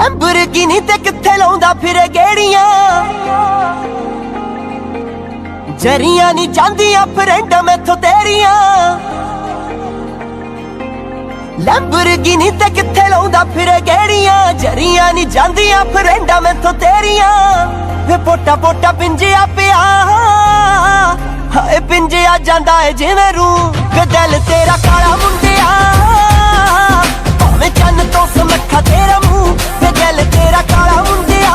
Lamborghini ते कित्थे लाउंदा फिरे गेड़ियां, जरियां नी जांदियां फ्रेंड मैथों तेरियां। लैम्बोर्गिनी ते कित्थे लाउंदा फिरे गेड़ियां, जरियां नी जांदियां फ्रेंड मैथों तेरियां। वे पोटा पोटा पिंजिया पिया, हाए पिंजिया जांदा है जिवें रूह। वे दिल तेरा काला मुंडिया, भावें चन्न तो समखा तेरा मुंह। वे दिल तेरा काला मुंडिया,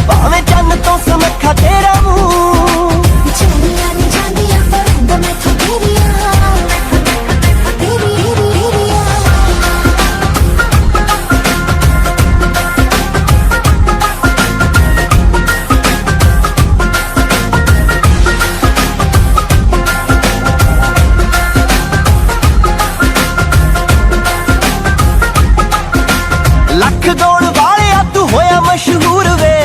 भावें चन्न तो समखा तेरा मुंह। जरियां नी जांदियां फ्रेंड मैथों तेरियां, लख दौड़ वाले तू होया मशहूर वे,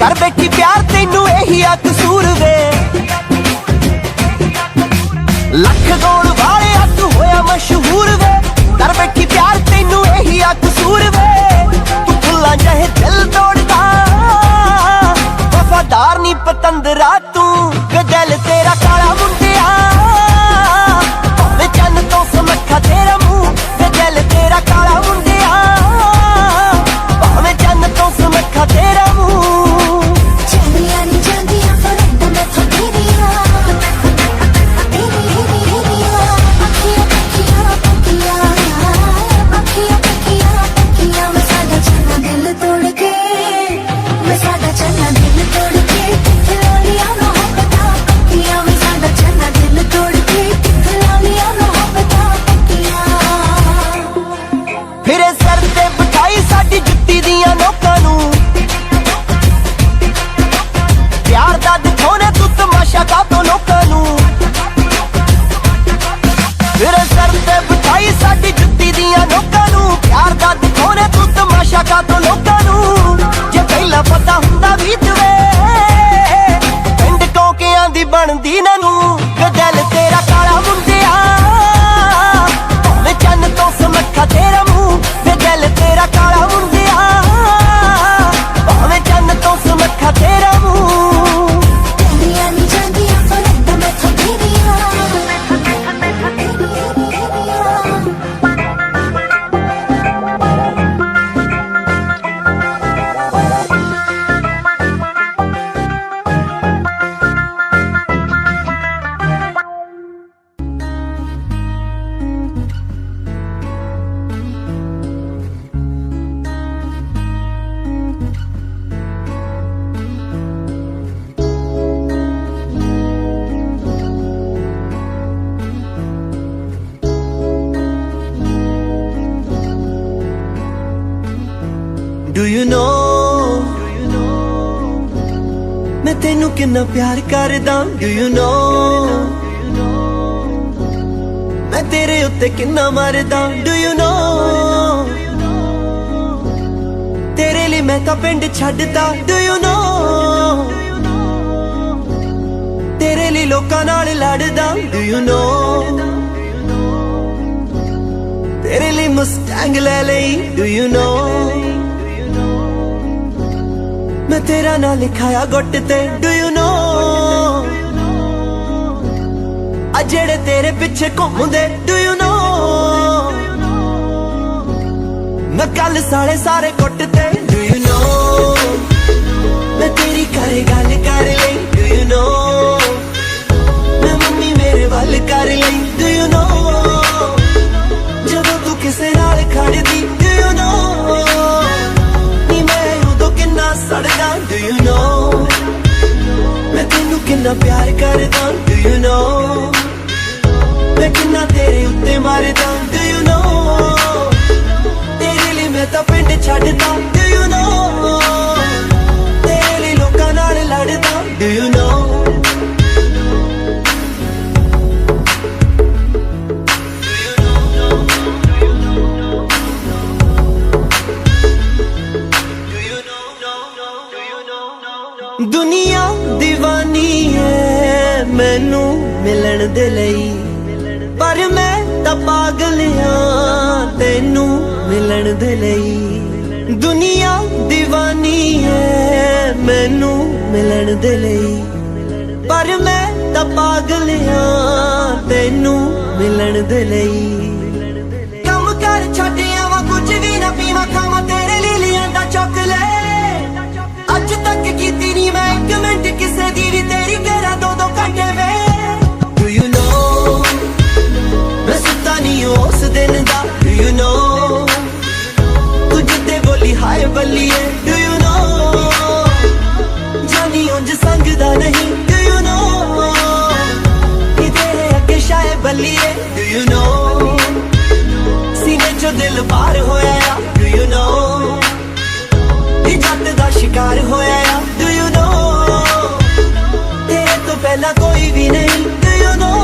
कर बैठी प्यार तेनू यही आ कसूर वे। लख दौड़ वाले तू होया मशहूर वे, कर बैठी प्यार तेनू यही आ कसूर वे। तू फुल्ला चाहे दिल तोड़दा, वफादार नी पतंदरा तू। वे दिल तेरा काला मुंडिया, भावें चन्न तो समखा तेरा मुंह। वे दिल तेरा काला मुंडिया, भावें चन्न तो समखा तेरा मुंह। जरियां नी जांदियां फ्रेंड मैथों तेरियां, अखियां पक्कियां पक्कियां, अखियां पक्कियां पक्कियां। मैं साडा चन्ना दिल तोड़ के, मैं साडा चन्ना दिल तोड़ के कित्थे ला लिया मोहब्बतां पक्कियां। मैं साडा चन्ना दिल तोड़ के कित्थे ला लिया मोहब्बतां पक्कियां। फिरे सर ते बिठाई साडी जुत्ती दियां नोकां नू, प्यार दा दिखाउने तू तमाशा कातों लोकां नू। फिरे सर ते बिठाई साडी जुत्ती दियां नोकां नू, प्यार दा दिखाउने तू तमाशा कातों लोकां नू। जे पहला पता हुंदा भी तुवे, पिंड कौकियां दी बनदी नैनू। वे दिल तेरा काला मुंडिया, भावें चन्न तो समखा तेरा मुंह। वे दिल तेरा काला मुंडिया, भावें चन्न तो समखा तेरा मुंह। जरियां नी जांदियां फ्रेंड मैथों तेरियां, Do you know मैं तेनू किन्ना प्यार करदा। Do you know मैं तेरे उत्ते किन्ना मरदा। Do you know तेरे लिए मैं तां पिंड छड्डदा। Do you know तेरे लिए लोकां नाल लड़दा। Do you know तेरे लिए मुस्टैंग ले लई। Do you know मैं तेरा ना लिखाया गुट ते। डू यू नो आ जेड़े तेरे पिछे घूमदे। डू यू नो मैं कल साले सारे गुट ते। डू यू नो मैं तेरी घरे गल कर लई। डू यू नो मैं मम्मी मेरे वल कर लई। डू यू नो जदों तू किसे नाल खड़दी। डू यू नो सड़दा। Do you know मैं तेनू किन्ना प्यार करदा। Do you know मैं किन्ना तेरे उत्ते मरदा। Do you know तेरे लिए मैं तां पिंड छड्डदा। Do you know तेरे लिए लोकां नाल लड़दा। Do you know दुनिया दीवानी है मैनू मिलन दे लई, पर मैं तां पागल हां ਤੈਨੂੰ ਮਿਲਣ ਦੇ ਲਈ। ਦੁਨੀਆ دیਵਾਨੀ ਹੈ ਮੈਨੂੰ ਮਿਲਣ ਦੇ ਲਈ, ਪਰ ਮੈਂ ਤਾਂ ਪਾਗਲ ਆਂ ਤੈਨੂੰ ਮਿਲਣ ਦੇ ਲਈ। ਕੰਮ ਕਰ ਛੱਡ ਆਵਾਂ ਕੁਝ ਵੀ ਨਾ ਪੀਵਾਂ ਖਾਵਾਂ ਤੇਰੇ ਲਈ ਲਿਆਂਦਾ ਚਾਕਲੇਟ। ਅੱਜ ਤੱਕ ਕੀਤੀ ਨਹੀਂ ਮੈਂ ਇੱਕ ਮਿੰਟ ਕਿਸੇ ਦੀ ਵੀ ਤੇਰੀ ਕਰਾਂ ਦੋ ਦੋ ਘੰਟੇ ਵੇ। Do you know ਮੈਂ ਸੁੱਤਾ ਨਹੀਂ ਉਸ ਦਿਨ ਦਾ। Do you know ਤੂੰ ਜਿੱਦੇ ਬੋਲੀ ਹਾਏ ਬੱਲੀਏ। Do you know ਜਾਨੀ ਉਂਝ ਸੰਗਦਾ ਨਹੀਂ। Do you know ਕਿ ਤੇਰੇ ਅੱਗੇ ਸ਼ਾਏ ਬੱਲੀਏ। Do you know ਸੀਨੇ ਚੋਂ ਦਿਲ ਬਾਹਰ ਹੋਇਆ ਆ। Do you know ਇਹ ਜੱਟ ਦਾ ਸ਼ਿਕਾਰ ਹੋਇਆ ਆ। Do you know ਤੇਰੇ ਤੋਂ ਪਹਿਲਾਂ ਕੋਈ ਵੀ ਨਹੀਂ। Do you know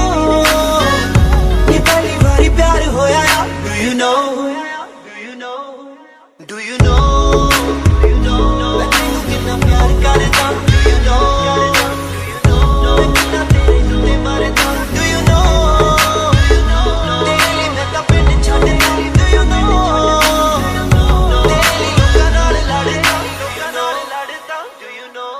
ਇਹ ਪਹਿਲੀ ਵਾਰੀ ਪਿਆਰ ਹੋਇਆ ਆ। Do you know Do you know Do you know ਮੈਂ ਤੈਨੂੰ ਕਿੰਨਾ ਪਿਆਰ ਕਰਦਾ। Do you know ਮੈਂ ਕਿੰਨਾ ਤੇਰੇ ਉੱਤੇ ਮਰਦਾ। Do you know ਤੇਰੇ ਲਈ ਮੈਂ ਤਾਂ ਪਿੰਡ ਛੱਡਦਾ। Do you know ਤੇਰੇ ਲਈ ਲੋਕਾਂ ਨਾਲ ਲੜਦਾ। Do you know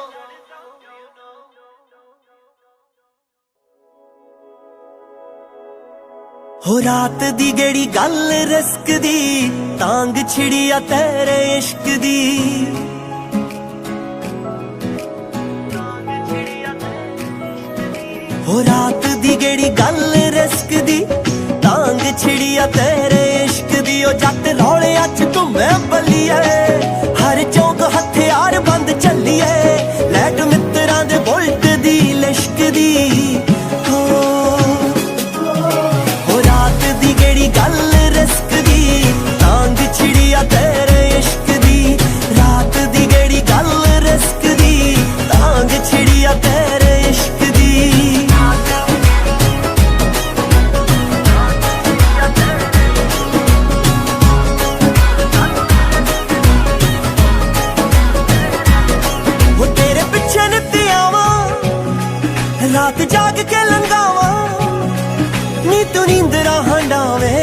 ਹੋ ਰਾਤ ਦੀ ਗੇੜੀ ਗੱਲ ਰਿਸਕ ਦੀ ਤਾਂਗ ਛਿੜੀ ਆ ਤੇਰੇ ਇਸ਼ਕ ਦੀ। ਹੋ ਰਾਤ ਦੀ ਗੇੜੀ ਗੱਲ ਰਿਸਕ ਦੀ ਤਾਂਗ ਛਿੜੀ ਆ ਤੇਰੇ ਇਸ਼ਕ ਦੀ। ਉਹ ਜੱਟ ਰੌਲਿਆਂ ਚ ਘੁੰਮੇ ਬੱਲੀਏ ਹਰ ਚੌਂਕ ਹਥਿਆਰ ਬੰਦ ਚੱਲੀਏ। ਲੈਟ ਮਿੱਤਰਾਂ ਦੇ ਬੁਲਟ ਦੀ ਲਿਸ਼ਕ ਦੀ। ਗੱਲ ਰਿਸਕ ਦੀ ਤਾਂਗ ਛਿੜੀ ਆ ਤੇਰੇ ਇਸ਼ਕ ਦੀ। ਰਾਤ ਦੀ ਗੇੜੀ ਗੱਲ ਰਿਸਕ ਦੀ ਤਾਂਗ ਛਿੜੀ ਆ ਤੇਰੇ ਇਸ਼ਕ ਦੀ। ਉਹ ਤੇਰੇ ਪਿੱਛੇ ਨਿੱਤ ਆਵਾਂ ਰਾਤ ਜਾਗ ਕੇ ਲੰਘਾਵਾਂ ਨੀ ਤੂੰ ਨੀਂਦਰਾਂ ਹੰਡਾਵੇ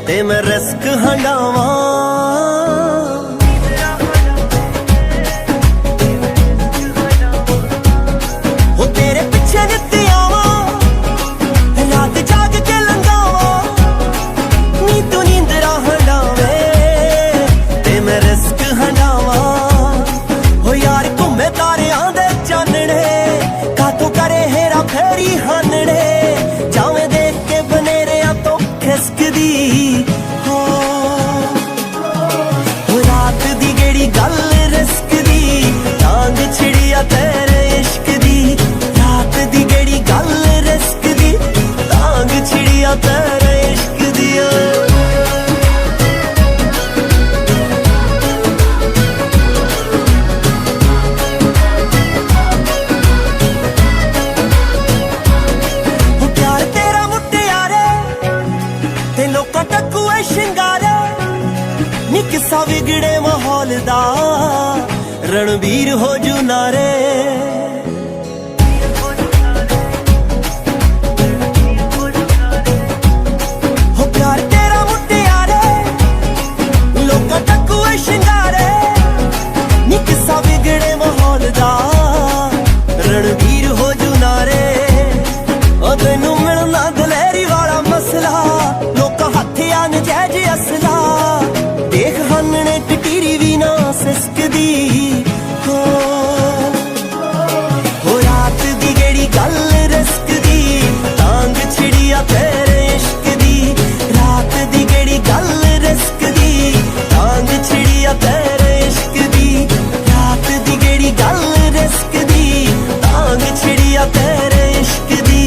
ਤੇ ਮੈਂ ਰਿਸਕ ਹੰਡਾਵਾਂ। ਉਹ ਤੇਰੇ ਪਿੱਛੇ ਨਿੱਤ ਆਵਾਂ ਰਾਤ ਜਾਗ ਕੇ ਲੰਘਾਵਾਂ ਨੀ ਤੂੰ ਨੀਂਦਰਾਂ ਹੰਡਾਵੇ ਤੇ ਮੈਂ ਰਿਸਕ ਹੰਡਾਵਾਂ। ਹੋ ਯਾਰ ਘੁੰਮੇ ਤਾਰਿਆਂ ਦੇ ਚਾਨਣੇ ਕਾਤੋਂ ਕਰੇ ਹੇਰਾ ਫੇਰੀ ਹਾਨਣੇ ਜਾਵੇਂ ਦੇਖ ਕੇ ਬਨੇਰਿਆਂ ਤੋਂ ਖਿਸਕਦੀ। ਹੋ ਰਾਤ ਦੀ ਗੇੜੀ ਗੱਲ ਰਿਸਕ ਦੀ ਤਾਂਗ ਛਿੜੀ ਆ ਤੇਰੇ ਇਸ਼ਕ ਦੀ। ਰਾਤ ਦੀ ਗੇੜੀ ਗੱਲ ਰਿਸਕ ਦੀ ਤਾਂਗ ਛਿੜੀ ਆ ਤੇਰੇ ਇਸ਼ਕ ਦੀ। ਨੀ ਕਿੱਸਾ ਵਿਗੜੇ ਮਾਹੌਲ ਦਾ ਰਣਵੀਰ ਹੋ ਜੂ ਨਾਰੇ। ਹੋ ਪਿਆਰ ਤੇਰਾ ਮੁਟਿਆਰੇ ਲੋਕਾਂ ਟੱਕੂਏ ਸ਼ਿੰਗਾਰੇ। ਨੀ ਕਿੱਸਾ ਵਿਗੜੇ ਮਾਹੌਲ ਦਾ ਰਣਵੀਰ ਹੋ ਜੂ ਨਾਰੇ। ਉਹ ਤੈਨੂੰ ਮਿਲਣਾ ਦਲੇਰੀ ਵਾਲਾ ਮਸਲਾ ਲੋਕਾਂ ਹੱਥਿਆਂ ਨਜਾਇਜ਼ ਅਸਲਾ। ਦੇਖ ਹਾਨਣੇ ਟਟੀਰੀ ਵੀ ਨਾ ਸਿਸਕਦੀ। ਹੋ ਰਾਤ ਦੀ ਗੇੜੀ ਗੱਲ ਰਿਸਕ ਦੀ ਤਾਂਗ ਛਿੜੀ ਆ ਤੇਰੇ ਇਸ਼ਕ ਦੀ। ਰਾਤ ਦੀ ਗੇੜੀ ਗੱਲ ਰਿਸਕ ਦੀ ਤਾਂਗ ਛਿੜੀ ਆ ਤੇਰੇ ਇਸ਼ਕ ਦੀ। ਰਾਤ ਦੀ ਗੇੜੀ ਗੱਲ ਰਿਸਕ ਦੀ ਤਾਂਗ ਛਿੜੀ ਆ ਤੇਰੇ ਇਸ਼ਕ ਦੀ।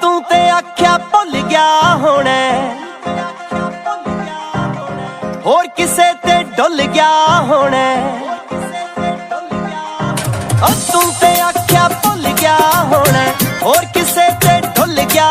ਤੂੰ ਤੇ ਆਖਿਆ ਭੁੱਲ ਗਿਆ ਹੋਣਾ ਹੋਰ ਕਿਸੇ ਤੇ ਡੁੱਲ ਗਿਆ ਹੋਣਾ। ਤੂੰ ਤੇ ਆਖਿਆ ਭੁੱਲ ਗਿਆ ਹੋਣਾ ਹੋਰ ਕਿਸੇ ਤੇ ਡੁੱਲ ਗਿਆ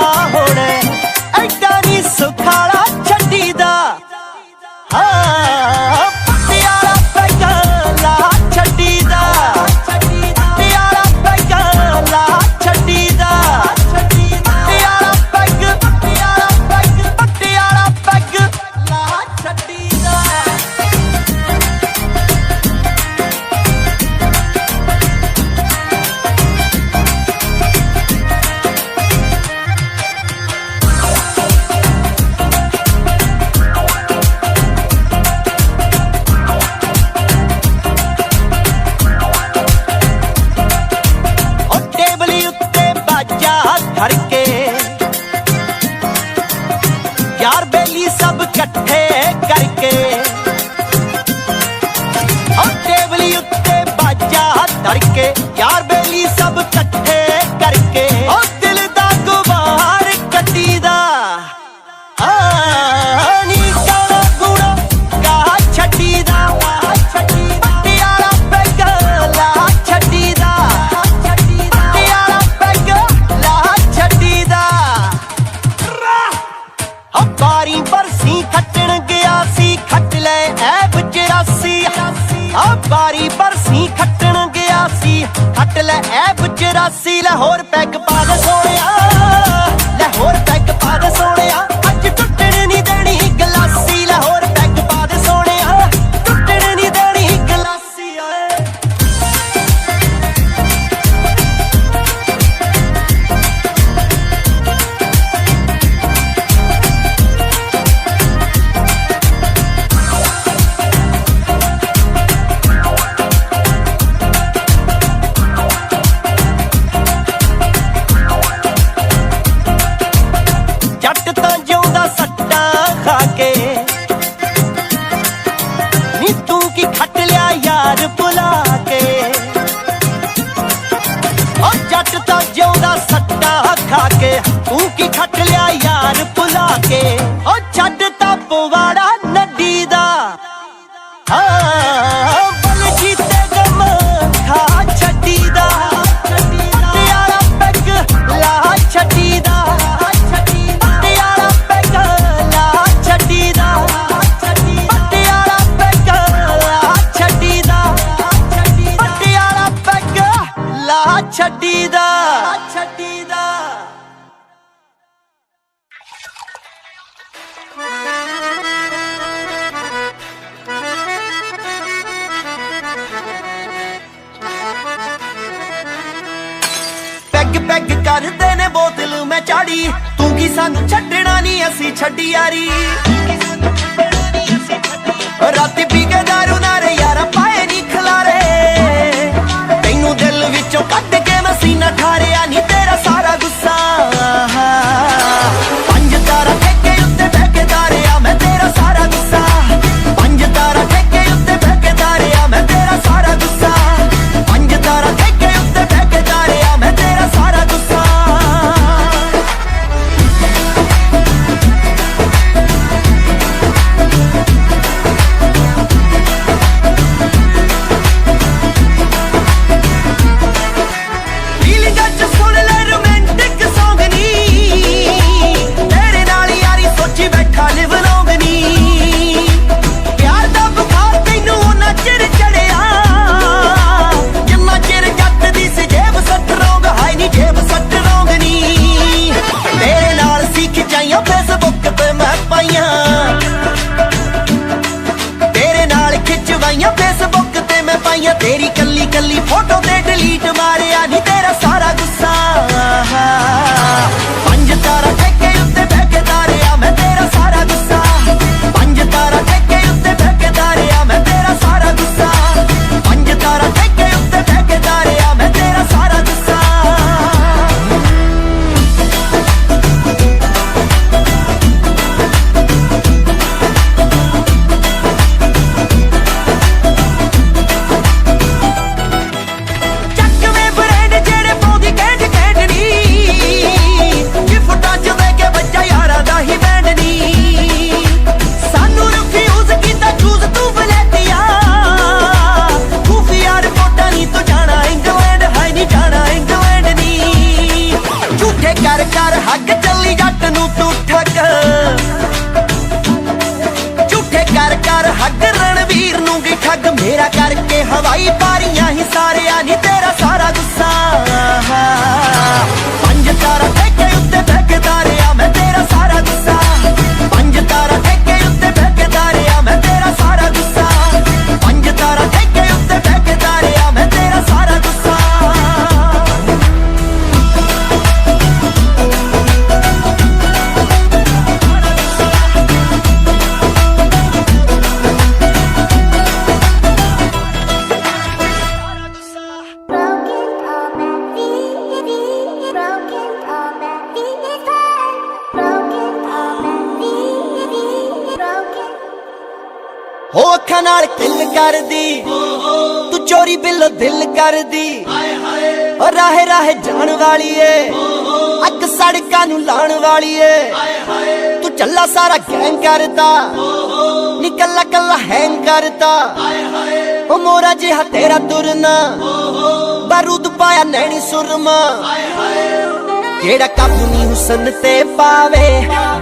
ਕਰਕੇ ਯਾਰ ਬੇਲੀ ਸਭ ਇਕੱਠੇ ਕਰਕੇ ਉਹ ਦਿਲ ਦਾ ਗੁਬਾਰ ਕੱਟੀਦਾ ਨੀ ਕਾਲਾ ਗੁਣਾ ਗਾ ਛੱਡੀਦਾ ਪਟਿਆਲਾ ਪੈਗ ਲਾ ਛੱਡੀਦਾ ਪਟਿਆਲਾ ਪੈਗ ਲਾ ਛੱਡੀਦਾ ਬਾਰੀ ਬਰਸੀ ਖੱਟਣ ਗਿਆ ਸੀ ਖੱਟ ਲੈ ਐਬ 84 ਬਾਰੀ ਬਰਸੀ ਖੱਟਣ ਗਿਆ ਸੀ ਖੱਟ ਲੈ ਐਬ 84 ਲਾਹੌਰ ਪੈਗ ਪਾ ਦੇ ਸੋਹਣਿਆ ਲਾਹੌਰ ਪੈਗ ਪਾ ਦੇ ਸੋਹਣਿਆ ਅੱਜ ਟੁੱਟਣ ਨਹੀਂ ਦੇਣੀ ਗਲਾਸੀ ਲਾਹੌਰ ਪੈਗ ਪਾ ਦੇ ਸੋਹਣਿਆ ਟੁੱਟਣ ਨਹੀਂ ਦੇਣੀ ਗਲਾਸੀ ਓਏ ਜੱਟ ਤਾਂ ਜਿਉਂਦਾ ਸੱਟਾਂ ਖਾ ਕੇ ਨੀ ਤੂੰ ਕੀ ਖੱਟ ਲਿਆ ਯਾਰ ਭੁਲਾ ਕੇ ਓ ਜੱਟ ਤਾਂ ਜਿਉਂਦਾ ਸੱਟਾਂ ਖਾ ਕੇ ਤੂੰ ਕੀ ਖੱਟ ਲਿਆ ਯਾਰ ਭੁਲਾ ਕੇ ਓ ਛੱਡ ਤਾਂ ਪਵਾੜਾ ਨੱਡੀ ਦਾ ਬਲਜੀ ਤੇ ਗਮ ਖਾ ਛੱਡੀਦਾ ਪਟਿਆਲਾ ਪੈਗ ਲਾ ਛੱਡੀਦਾ ਪਟਿਆਲਾ ਪੈਗ ਲਾ ਛੱਡੀਦਾ ਪਟਿਆਲਾ ਪੈਗ ਲਾ ਛੱਡੀਦਾ ਪਟਿਆਲਾ ਪੈਗ ਲਾ ਛੱਡੀਦਾ ਪੈਗ ਪੈਗ ਕਰਦੇ ਨੇ ਬੋਤਲ ਮੈਂ ਚਾੜੀ ਤੂੰ ਕੀ ਸਾਨੂੰ ਛੱਡਣਾ ਨਹੀਂ ਅਸੀਂ ਛੱਡੀ ਯਾਰੀ ਰਾਤੀ ਪੀ ਕੇ ਦਾਰੂ ਨਾਰੇ ਯਾਰਾ ਪਾਏ ਨਹੀਂ ਖਲਾਰੇ ਤੈਨੂੰ ਦਿਲ ਵਿੱਚੋਂ ਕੱਢ ਕੇ ਮੈਂ ਸੀਨਾ ਠਾਰਿਆ ਨਹੀਂ ਤੇਰਾ ਸਾਰਾ ਗੁੱਸਾ ਪੰਜ ਤਾਰਾ ਠੇਕੇ ਉੱਤੇ ਬਹਿ ਕੇ ਦਾਰਿਆ ਮੈਂ ਤੇਰਾ ਸਾਰਾ ਗੁੱਸਾ ਪੰਜ ਤਾਰਾ ਠੇਕੇ ਉੱਤੇ ਬਹਿ ਕੇ ਦਾਰਿਆ ਮੈਂ ਤੇਰਾ ਸਾਰਾ ਗੁੱਸਾ ਪੰਜ ਤਾਰਾ ਠੇਕੇ ਉੱਤੇ ਬਹਿ ਕੇ ਦਾਰਿਆ ਮੈਂ ਤੇਰਾ ਸਾਰਾ ਗੁੱਸਾ ਫੀਲਿੰਗਾਂ 'ਚ ਸੁਣ ਲੈ ਰੋਮਾਂਟਿਕ ਸੌਂਗ ਨੀ ਤੇਰੇ ਨਾਲ ਯਾਰੀ ਸੋਚੀ ਬੈਠਾ ਲਿਵ ਲੌਂਗ ਨੀ ਪਿਆਰ ਦਾ ਬੁਖਾਰ ਤੈਨੂੰ ਉਹਨਾਂ ਚਿਰ ਚੜਿਆ ਜਿੰਨਾ ਚਿਰ ਜੱਟ ਦੀ ਸੀ ਜੇਬ ਸੱਟ ਰੌਂਗ ਹਾਈ ਨੀ ਜੇਬ ਸੱਟ ਰੌਂਗ ਨੀ ਤੇਰੇ ਨਾਲ ਸੀ ਖਿਚਾਈਆਂ ਫੇਸਬੁੱਕ ਤੇ ਮੈਂ ਪਾਈਆਂ ਤੇਰੇ ਨਾਲ ਖਿਚਵਾਈਆਂ ਫੇਸਬੁੱਕ ਤੇ ਮੈਂ ਪਾਈਆਂ ਤੇਰੀ ਕੱਲੀ ਕੱਲੀ ਫੋਟੋ ਤੇ ਡਿਲੀਟ ਮਾਰਿਆ ਨੀ ਤੇਰਾ ਸਾਰਾ ਗੁੱਸਾ ਪੰਜ ਤਾਰਾ ਠੇਕੇ ਉੱਤੇ ਬਹਿ ਕੇ ਦਾਰਿਆ ਮੈਂ ਤੇਰਾ ਸਾਰਾ ਗੁੱਸਾ ਪੰਜ ਤਾਰਾ ਠੇਕੇ ਉੱਤੇ ਬਹਿ ਕੇ ਦਾਰਿਆ ਮੈਂ ਤੇਰਾ ਸਾਰਾ ਗੁੱਸਾ ਪੰਜ ਤਾਰਾ ਠੇਕੇ ਉੱਤੇ ਬਹਿ ਕੇ ਦਾਰਿਆ ਮੈਂ ਤੇਰਾ ਸਾਰਾ ਗੁੱਸਾ ਚੱਕਵੇਂ ਬ੍ਰਾਂਡ ਜਿਹੜੇ ਪਾਉਂਦੀ ਕਹਿਣ ਕਹਿਣ ਨੀ ਗਿਫਟਾਂ 'ਚ ਦੇ ਕੇ ਬੱਚਾ ਯਾਰਾਂ ਦਾ ਹੀ ਬੈਂਡ ਨੀ ਸਾਨੂੰ ਰਿਫਿਊਜ਼ ਕੀਤਾ ਚੂਜ਼ ਤੂੰ ਬਲੇਤੀਆ ਖੂਫੀਆ ਰਿਪੋਰਟਾਂ ਨੀ ਤੂੰ ਜਾਣਾ ਇੰਗਲੈਂਡ ਹਾਈ ਨੀ ਜਾਣਾ ਇੰਗਲੈਂਡ ਨੀ ਝੂਠੇ ਕਰ ਕਰ ਹੱਗ ਚੱਲੀ ਜੱਟ ਨੂੰ ਤੂੰ ਠੱਗ ਝੂਠੇ ਕਰ ਕਰ ਹੱਗ ਰਣਵੀਰ ਨੂੰ ਕੀ ਠੱਗ ਮੇਰਾ ਕਰਕੇ ਹਵਾਈ ਪਾਰੀਆਂ ਹੀ ਸਾਰਿਆਂ ਨੀ ਤੇਰਾ ਸਾਰਾ ਗੁੱਸਾ ਪੰਜ ਤਾਰਾ ਠੇਕੇ ਉੱਤੇ ਬਹਿ ਕੇ ਦਾਰਿਆ ਮੈਂ ਤੇਰਾ ਸਾਰਾ ਗੁੱਸਾ ਪੰਜ ਤਾਰਾ ਠੇਕੇ ਉੱਤੇ ਬਹਿ ਕੇ ਦਾਰਿਆ ਮੈਂ ਤੇਰਾ ਸਾਰਾ ਗੁੱਸਾ ਪੰਜ ਤਾਰਾ ਠੇਕੇ ਉੱਤੇ ਬਹਿ ਕੇ ਦਾਰਿਆ ਮੈਂ ਤੇਰਾ ਸਾਰਾ ਗੁੱਸਾ ਹੋ ਅੱਖਾਂ ਨਾਲ ਕਿੱਲ ਕਰਦੀ ਤੂੰ ਚੋਰੀ ਬਿੱਲੋ ਦਿਲ ਕਰਦੀ ਓ ਰਾਹੇ ਰਾਹੇ ਜਾਣ ਵਾਲੀ ਏ ਅੱਗ ਸੜਕਾਂ ਨੂੰ ਲਾਣ ਵਾਲੀ ਏ ਤੂੰ ਚੱਲਾ ਸਾਰਾ ਗੈਂਗ ਕਰਦਾ ਨੀ ਕੱਲਾ ਕੱਲਾ ਹੈਂਗ ਕਰਦਾ ਓ ਮੋਰਾ ਜਿਹਾ ਤੇਰਾ ਤੁਰਨਾ ਬਾਰੂਦ ਪਾਇਆ ਨੈਣੀ ਸੁਰਮਾ ਜਿਹੜਾ ਕਾਬੂ ਨੀ ਹੁਸਨ ਤੇ ਪਾਵੇ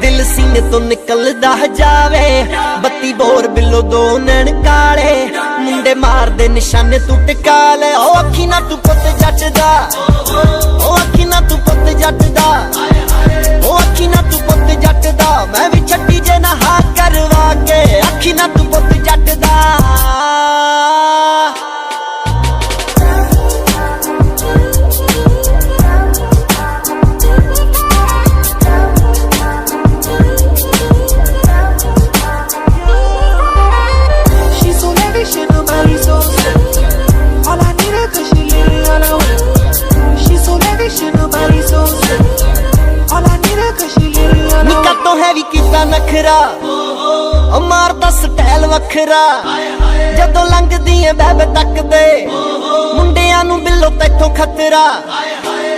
ਦਿਲ ਸੀਨੇ ਤੋਂ ਨਿਕਲਦਾ ਜਾਵੇ ਬੱਤੀ ਬੋਰ ਬਿੱਲੋ ਦੋ ਨੈਣ ਕਾਲੇ ਮੁੰਡੇ ਮਾਰਦੇ ਨਿਸ਼ਾਨੇ ਤੂੰ ਟਿਕਾ ਲੈ ਓ ਅੱਖੀ ਨਾ ਤੂੰ ਪੁੱਤ ਜੱਟ ਦਾ ਓ ਅੱਖੀ ਨਾ ਤੂੰ ਪੁੱਤ ਜੱਟ ਦਾ ਓ ਅੱਖੀ ਨਾ ਤੂੰ ਪੁੱਤ ਜੱਟ ਦਾ ਮੈਂ ਵੀ ਛੱਡੀ ਜੇ ਨਾ ਹਾਂ ਕਰਵਾ ਕੇ ਅੱਖੀ ਨਾ ਤੂੰ ਪੁੱਤ ਜੱਟ ਦਾ ਨਖਰਾ ਓ ਮਾਰਦਾ ਸਟਾਈਲ ਵੱਖਰਾ ਜਦੋਂ ਲੰਘਦੀ ਏ ਬੈਬ ਤੱਕਦੇ ਮੁੰਡਿਆਂ ਨੂੰ ਬਿੱਲੋ ਤੈਥੋਂ ਖਤਰਾ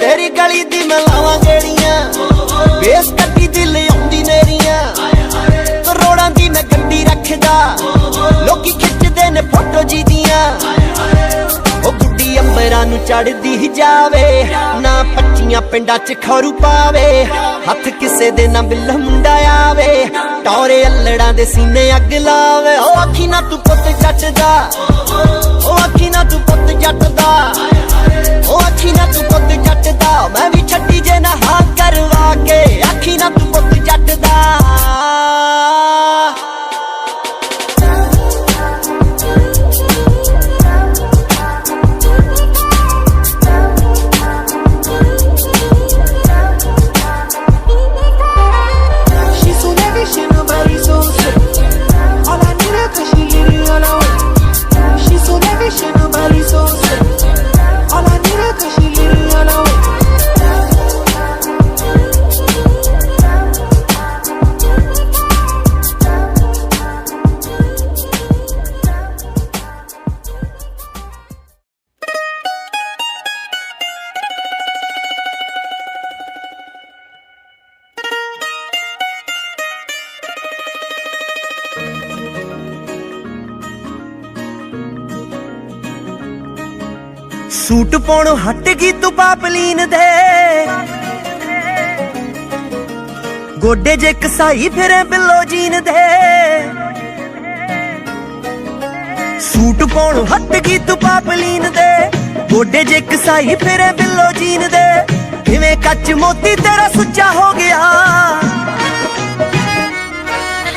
ਤੇਰੀ ਗਲੀ ਦੀ ਮਲਾਵਾਂ ਜਿਹੜੀਆਂ ਬੇਸ ਕੱਢੀ ਦਿਲ ਆਉਂਦੀ ਨੇਰੀਆਂ ਕਰੋੜਾਂ ਦੀ ਮੈਂ ਗੱਡੀ ਰੱਖਦਾ ਲੋਕੀ ਖਿੱਚਦੇ ਨੇ ਫੋਟੋ ਜੀ ਦੀਆਂ ਉਹ ਗੁੱਡੀ ਅੰਬਰਾਂ ਨੂੰ ਚੜਦੀ ਜਾਵੇ ਨਾ 25 ਪਿੰਡਾਂ 'ਚ ਖਰੂ ਪਾਵੇ ਹੱਥ ਕਿਸੇ ਦੇ ਨਾ ਬਿੱਲਾ ਮੁੰਡਾ ਆਵੇ ਟੌਰੇ ਅਲੜਾਂ ਦੇ ਸੀਨੇ ਅੱਗ ਲਾਵੇ ਓ ਅੱਖੀ ਨਾ ਤੂੰ ਪੁੱਤ ਜੱਟ ਦਾ ਓ ਅੱਖੀ ਨਾ ਤੂੰ ਪੁੱਤ ਜੱਟ ਦਾ ਓ ਅੱਖੀ ਨਾ ਤੂੰ ਪੁੱਤ ਜੱਟ ਦਾ ਮੈਂ ਵੀ ਛੱਡੀ ਜੇ ਨਾ ਹਾਂ ਕਰਵਾ ਕੇ ਅੱਖੀ ਨਾ ਤੂੰ ਪੁੱਤ ਜੱਟ ਦਾ ਸੂਟ ਪਾਉਣੋਂ ਹਟ ਗਈ ਤੂੰ ਪਾਪਲੀਨ ਦੇ ਗੋਡੇ ਜੇ ਕਸਾਈ ਫਿਰੇ ਬਿੱਲੋ ਜੀਨ ਦੇ ਸੂਟ ਪਾਉਣੋਂ ਹਟ ਗਈ ਤੂੰ ਪਾਪਲੀਨ ਦੇ ਗੋਡੇ ਜੇ ਕਸਾਈ ਫਿਰੇ ਬਿੱਲੋ ਜੀਨ ਦੇ ਕਿਵੇਂ ਕੱਚ ਮੋਤੀ ਤੇਰਾ ਸੁੱਚਾ ਹੋ ਗਿਆ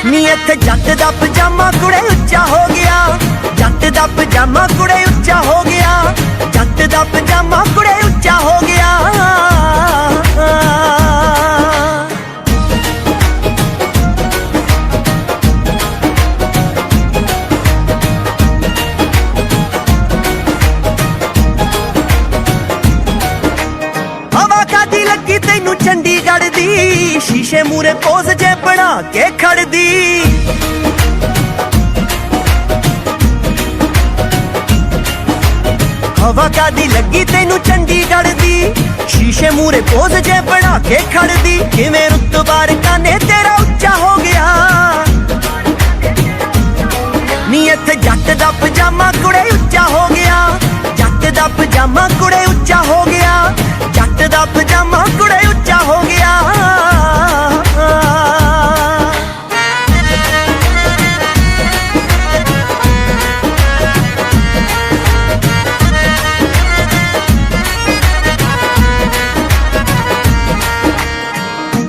ਨੀ ਇੱਥੇ ਜੱਟ ਦਾ ਪਜਾਮਾ ਕੁੜੇ ਉੱਚਾ ਹੋ ਗਿਆ ਜੱਟ ਦਾ ਪਜਾਮਾ ਕੁੜੇ ਉੱਚਾ ਹੋ ਗਿਆ ਜੱਟ ਦਾ ਪਜਾਮਾ ਕੁੜੇ ਉੱਚਾ ਹੋ ਗਿਆ ਹਵਾ ਕਾਦੀ ਲੱਗੀ ਤੈਨੂੰ ਚੰਡੀਗੜ੍ਹ ਦੀ ਸ਼ੀਸ਼ੇ ਮੂਰੇ ਪੋਜ਼ ਜੇ ਬਣਾ ਕੇ ਖੜਦੀ ਹਵਾ ਕਾਦੀ ਲੱਗੀ ਤੈਨੂੰ ਚੰਡੀਗੜ੍ਹ ਦੀ ਸ਼ੀਸ਼ੇ ਮੂਰੇ ਪੋਜ਼ ਜੇ ਬਣਾ ਕੇ ਖੜਦੀ ਕਿਵੇਂ ਰੁਤਬਾ ਰਕਾਨੇ ਤੇਰਾ ਉੱਚਾ ਹੋ ਗਿਆ ਨੀ ਇੱਥੇ ਜੱਟ ਦਾ ਪਜਾਮਾ ਕੁੜੇ ਉੱਚਾ ਹੋ ਗਿਆ ਜੱਟ ਦਾ ਪਜਾਮਾ ਕੁੜੇ ਉੱਚਾ ਹੋ ਗਿਆ ਜੱਟ ਦਾ ਪਜਾਮਾ ਕੁੜੇ ਉੱਚਾ ਹੋ ਗਿਆ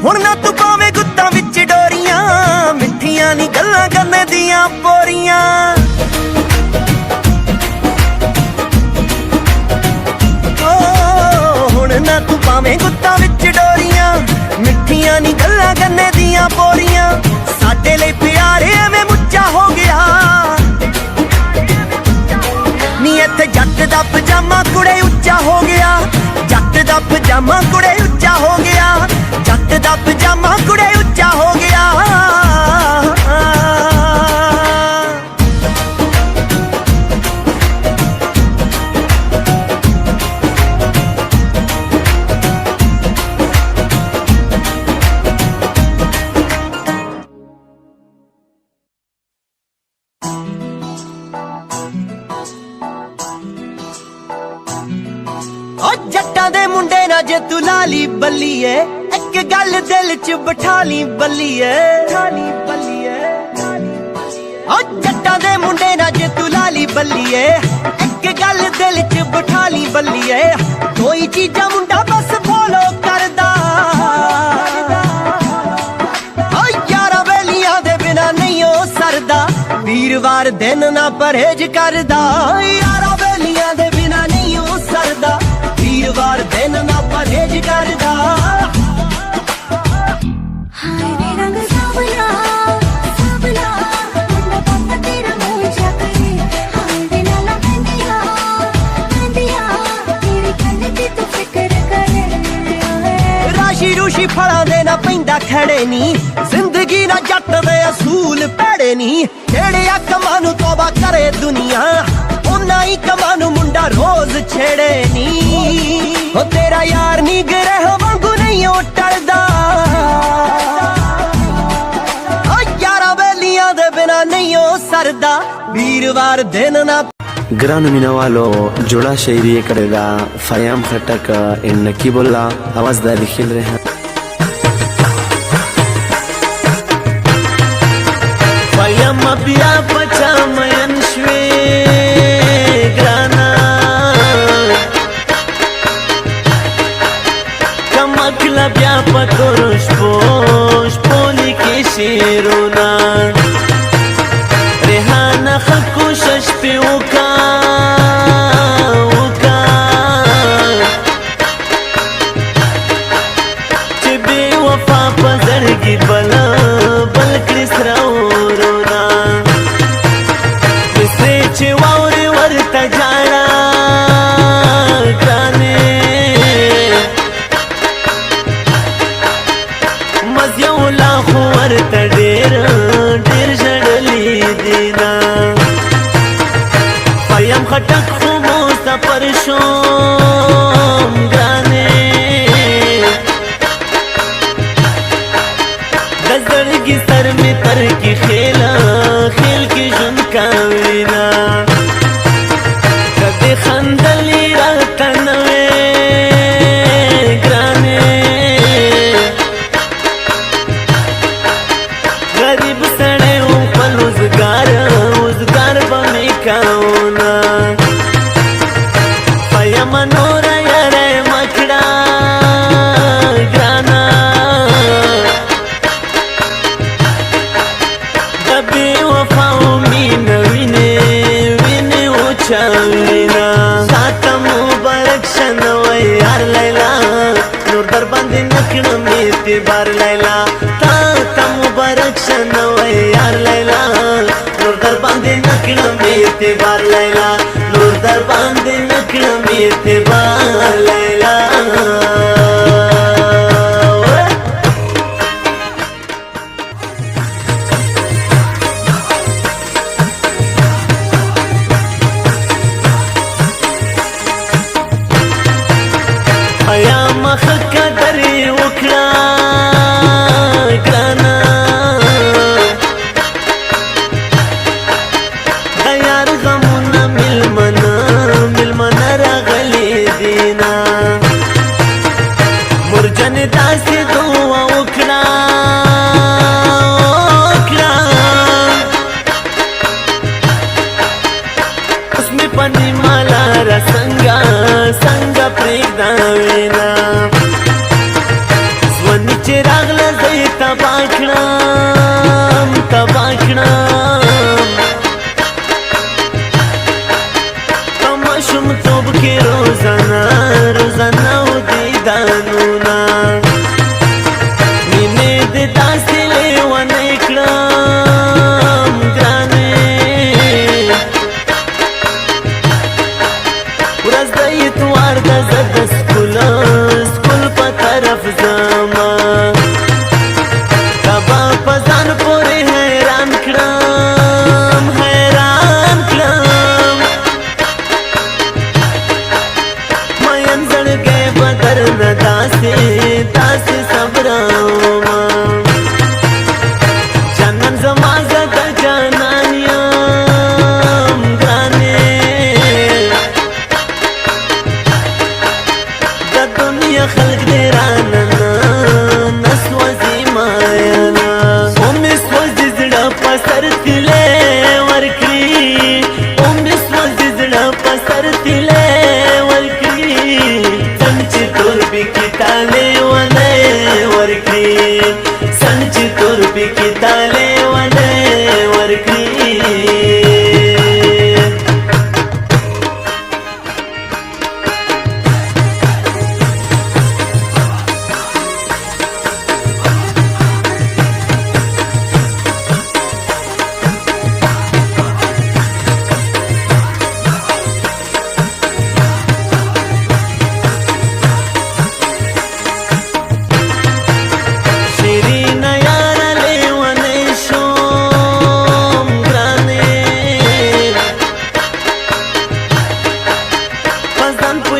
ਹੁਣ ਨਾ ਤੂੰ ਪਾਵੇਂ ਗੁੱਤਾਂ ਵਿੱਚ ਡੋਰੀਆਂ ਮਿੱਠੀਆਂ ਨੀ ਗੱਲਾਂ ਕਰਨੇ ਦੀਆਂ ਪੋਰੀਆਂ ਹੁਣ ਨਾ ਤੂੰ ਪਾਵੇਂ ਗੁੱਤਾਂ ਵਿੱਚ ਡੋਰੀਆਂ ਮਿੱਠੀਆਂ ਨੀ ਗੱਲਾਂ ਕਰਨੇ ਦੀਆਂ ਪੋਰੀਆਂ ਸਾਡੇ ਲਈ ਪਿਆਰ ਐਵੇਂ ਮੁੱਚਾ ਹੋ ਗਿਆ ਨੀ ਇੱਥੇ ਜੱਟ ਦਾ ਪਜਾਮਾ ਕੁੜੇ ਉੱਚਾ ਹੋ ਗਿਆ ਜੱਟ ਦਾ ਪਜਾਮਾ ਕੁੜੇ ਉੱਚਾ ਹੋ ਗਿਆ ਜੱਟ ਦਾ ਪਜਾਮਾ ਕੁੜੇ ਉੱਚਾ ਹੋ ਗਿਆ ਜੱਟਾਂ ਦੇ ਮੁੰਡੇ ਨਾਲ ਜੇ ਤੂੰ ਲਾਲੀ ਬੱਲੀਏ ਇੱਕ ਗੱਲ ਦਿਲ 'ਚ ਬਿਠਾ ਲਈ ਬੱਲੀਏ ਓ ਜੱਟਾਂ ਦੇ ਮੁੰਡੇ ਨਾਲ ਜੇ ਤੂੰ ਲਾਲੀ ਬੱਲੀਏ ਇੱਕ ਗੱਲ ਦਿਲ 'ਚ ਬਿਠਾ ਲਈ ਬੱਲੀਏ ਕੋਈ ਚੀਜ਼ਾਂ ਮੁੰਡਾ ਬਸ ਫੋਲੋ ਕਰਦਾ ਓ ਯਾਰਾਂ ਵੇਲੀਆਂ ਦੇ ਬਿਨਾ ਨਹੀਂ ਉਹ ਸਰਦਾ ਵੀਰਵਾਰ ਦਿਨ ਨਾ ਪਰਹੇਜ ਕਰਦਾ ਯਾਰਾਂ ਵੇਲੀਆਂ ਦੇ ਬਿਨਾ ਨਹੀਂ ਉਹ ਸਰਦਾ ਵੀਰਵਾਰ ਦਿਨ ਨਾ ਪਰਹੇਜ ਕਰਦਾ हाय रे रंग सावला सावला मुंडा पक्का तेरा मोजा करे हाय रे लाला बंदिया बंदिया तेरी गल दी तू फिक्र करे ਰਾਸ਼ੀ ਰੂਸ਼ੀ ਫਲਾਂ ਦੇ ਨਾ ਪੈਂਦਾ ਖੜੇ ਨੀ ਜ਼ਿੰਦਗੀ ਨਾ ਜੱਟ ਦੇ ਅਸੂਲ ਭੈੜੇ ਨੀ ਜਿਹੜੇ ਆ ਕਮਾਂ ਨੂੰ ਤੋਬਾ ਕਰੇ ਦੁਨੀਆ ਉਹਨਾਂ ਹੀ ਕਮਾਂ ਨੂੰ ਮੁੰਡਾ ਰੋਜ਼ ਛੇੜੇ ਨੀ ਉਹ ਤੇਰਾ ਯਾਰ ਨੀ ਗਰਹ ਵਾਂਗੂ ਨਹੀਂ ਉਹ ਟਲਦਾ ਓ ਯਾਰਾਂ ਵੇਲੀਆਂ ਦੇ ਬਿਨਾ ਨਹੀਂ ਉਹ ਸਰਦਾ ਵੀਰਵਾਰ ਦਿਨ ਨਾ ګرانو مینوالو جوړه شاعري کړې ده فیام خټک ان نقیب الله اواز د لیکل ریحان فیام بیا پچا مین شوي ګرانا کمکلا بیا پتورش پوش پولی کې شیرونا ریحانه خکوشش پی وکا چی بی وفا پزرگی بلا بلکری سراورونا بسری چی واوری ورطا جانا گرانے مزیو لاخو ورطا دیر جڑلی دینا فیم خٹک خو موستا پرشوم گرانے دزدرگی سر میں تر کی خیلا خیل کی جن کاوینا کدی خندلی راتا نوے گرانے غریب سڑے اوپر روزگار بمی کاؤنا فیم نورا یارے مکڑا گرانا دبی وفاو مین وینے اوچاوینا ساتا مبارک شنوی یار لیلا نور در باندې نکړم اعتبار لیلا تا مبارک شنوی یار لیلا نور در باندې نکړم اعتبار لیلا نور در باندې نکړم اعتبار لیلا ایا مخ قدر وکړه ګرانا د یار غمونه ملمنه راغلي دینا مرجن داسې دعا وکړه اوس مې پنې مالا را څنګه پرېږده وینا ځواني چې راغله زه یې تبا کړم په ماشومتوب کې روزانه و دیدانونه مینې دې داسې لیونی کړم ګرانې ورځ د اتوار ده زه د سکول په طرف ځمه تبا په ځان پورې حیران کړم مین زړګی به درنه داسې صبرومه جانان زما زه د جانان یم ګرانې د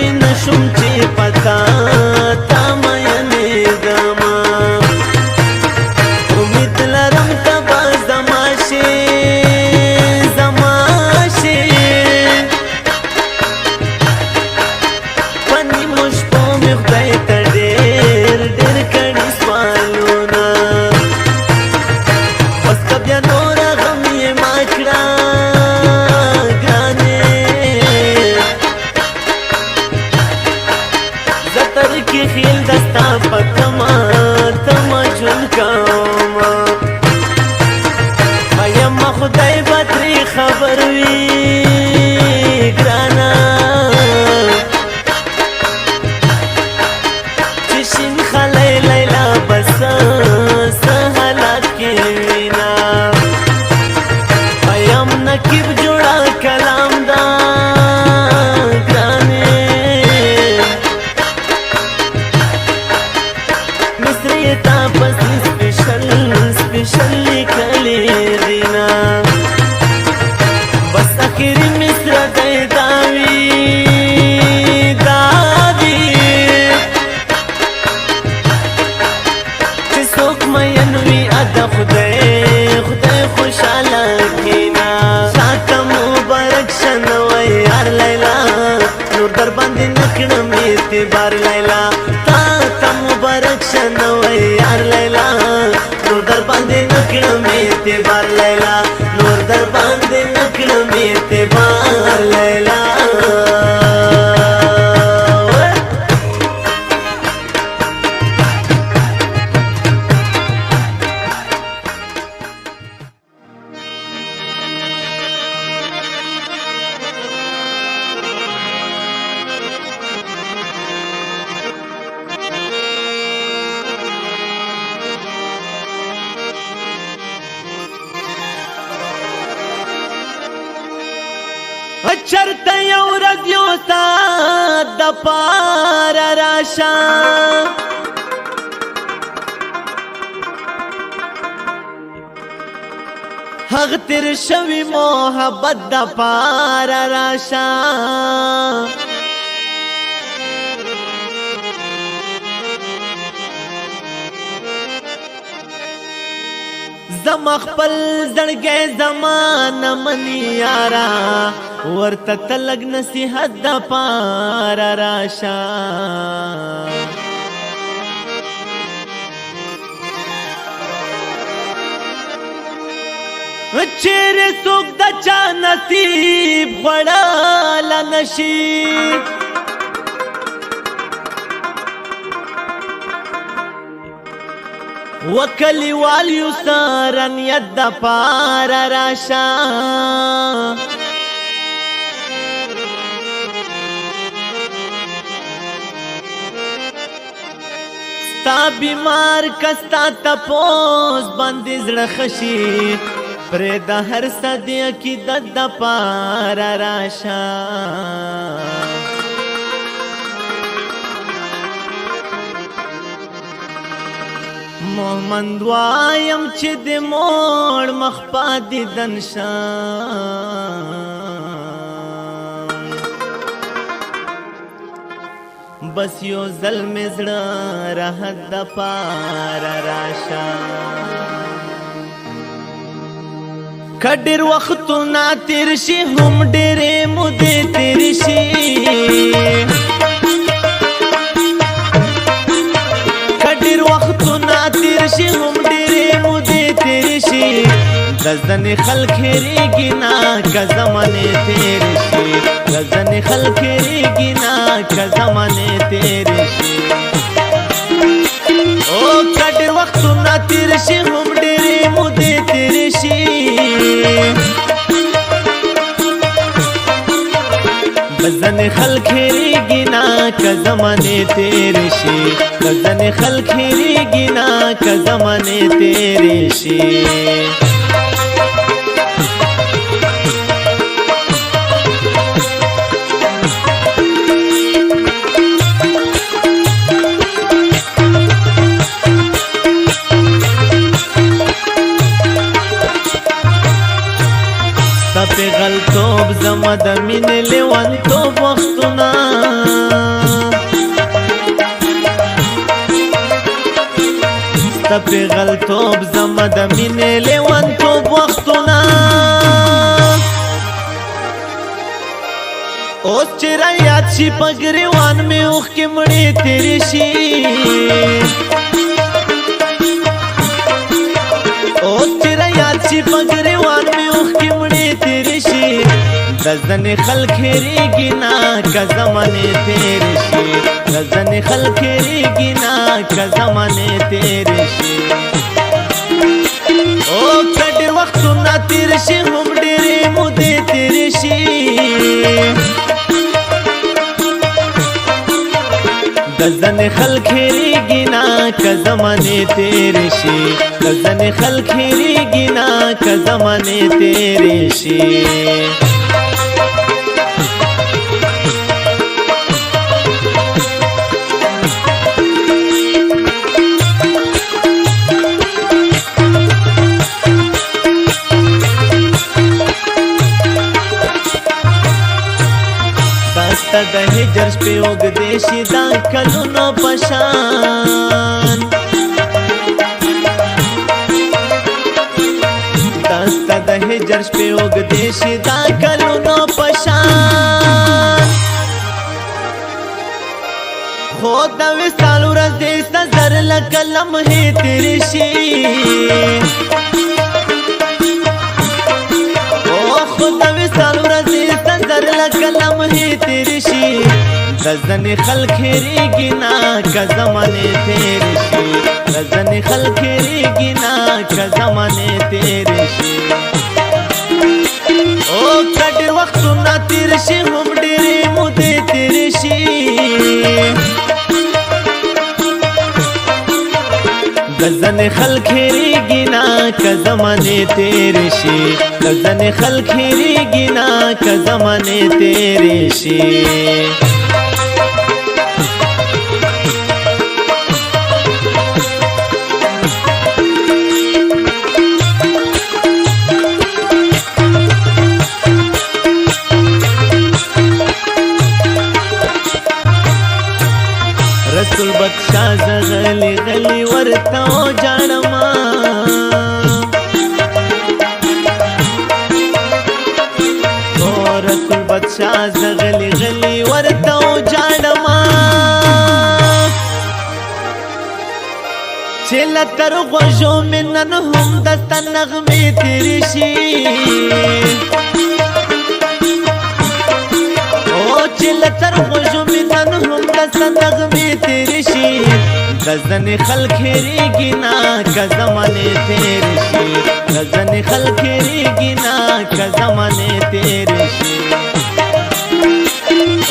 وای نشم چې پتا تا مینې دما امید لرم ته به زما شي زما شي په نیمو شپو مې خدای ته ډېر ډېر کړي سوالونه اوس که بیا نوره غم یې ما کړه ګرانې زه تر کې خیل دستا په تمه تمه ژوند کومه وایم خدای به ترې خبر وي ګرانه چې شین خلی لیلا به څه حالات کې وینا وایم نقیب جوړه کلام دا ګرانې مصري تا پسې سپیشل لیکلې دینا بس اخري مصر دی دا وي دا وي چې څوک مین وي ادا خدای خوشحاله کینا شاته مبارک شنه وای یار لیلا نور در باندې نکړم اعتبار لیلا تا مبارک شنه وای یار لیلا نور در باندې نکړم اعتبار لیلا نور در باندې نکړم اعتبار لیلا چرته یو ورځ یو ساعت د پاره راشه هغه تیر شوي محبت د پاره راشه زما خپل زړګی زمانه مني یارا ورته ته لږ نصیحت د پاره راشه چیرې څوک د چا نصیب خوړلی نشي وکلیوال یو سره نیت د پاره راشه ستا بیمار کستا تپوس باندې زړه خشي پرېږده هر څه د عقیدت د پاره راشه مومند وایم چې د موړ مخ په دیدن شم بس یو ځل مې زړه راحت د پاره راشه که ډېر وختونه تېر شي هم ډېرې مودې تېرې شي تیر شي هم ډېرې مودې تېرې شي د ځنې خلک هېرېږي نه که زمانې تېرې شي د ځنې خلک هېرېږي نه که زمانې تېرې شي او که ډېر وختونه تېر شي هم ډېرې مودې تېرې شي ځنې خلک هېرېږي نه که زمانې تېرې شي ځنې خلک هېرېږي نه که زمانې تېرې شي غلطوب زما د مینې لیونتوب وختونه پیغلتوب زما د مینې لیونتوب وختونه اوس چې را یاد شي په ګریوان مې اوښکې مړې تېرې شي اوس چې را یاد شي په ګریوان مې اوښکې مړې تېرې شي د ځنې خلک هېرېږي نه که زمانې تېرې شي د ځنې خلک هېرېږي نه که زمانې تېرې شي او که ډېر وختونه تېر شي هم ډېرې مودې تېرې شي د ځنې خلک هېرېږي نه که زمانې تېرې شي د ځنې خلک هېرېږي نه که زمانې تېرې شي داسته د هجر شپې اوږدې شي دا کلونو په شان داسته د هجر شپې اوږدې شي دا کلونو په شان خو د وصال ورځې سزر لکه لمحې تېرې شي خو د وصال ورځې سزر لکه لمحې تېرې شي د ځنې خلک هېرېږي نه که زمانې تېرې شي د ځنې خلک هېرېږي نه که زمانې تېرې شي او که ډېر وختونه تېر شي هم ډېرې مودې تېرې شي د ځنې خلک هېرېږي نه که زمانې تېرې شي د ځنې خلک هېرېږي نه که زمانې تېرې شي رسول بخشا زغلی غلی ورته وجاړما او رسول بخشا زغلی غلی ورته وجاړما چې لتر غوږو مې نن هم دسته نغمې تېرې شي او چې لتر غوږو مې نن هم دسته نغمې تېرې شي د ځنې خلک هېرېږي نه که زمانې تېرې شي د ځنې خلک هېرېږي نه که زمانې تېرې شي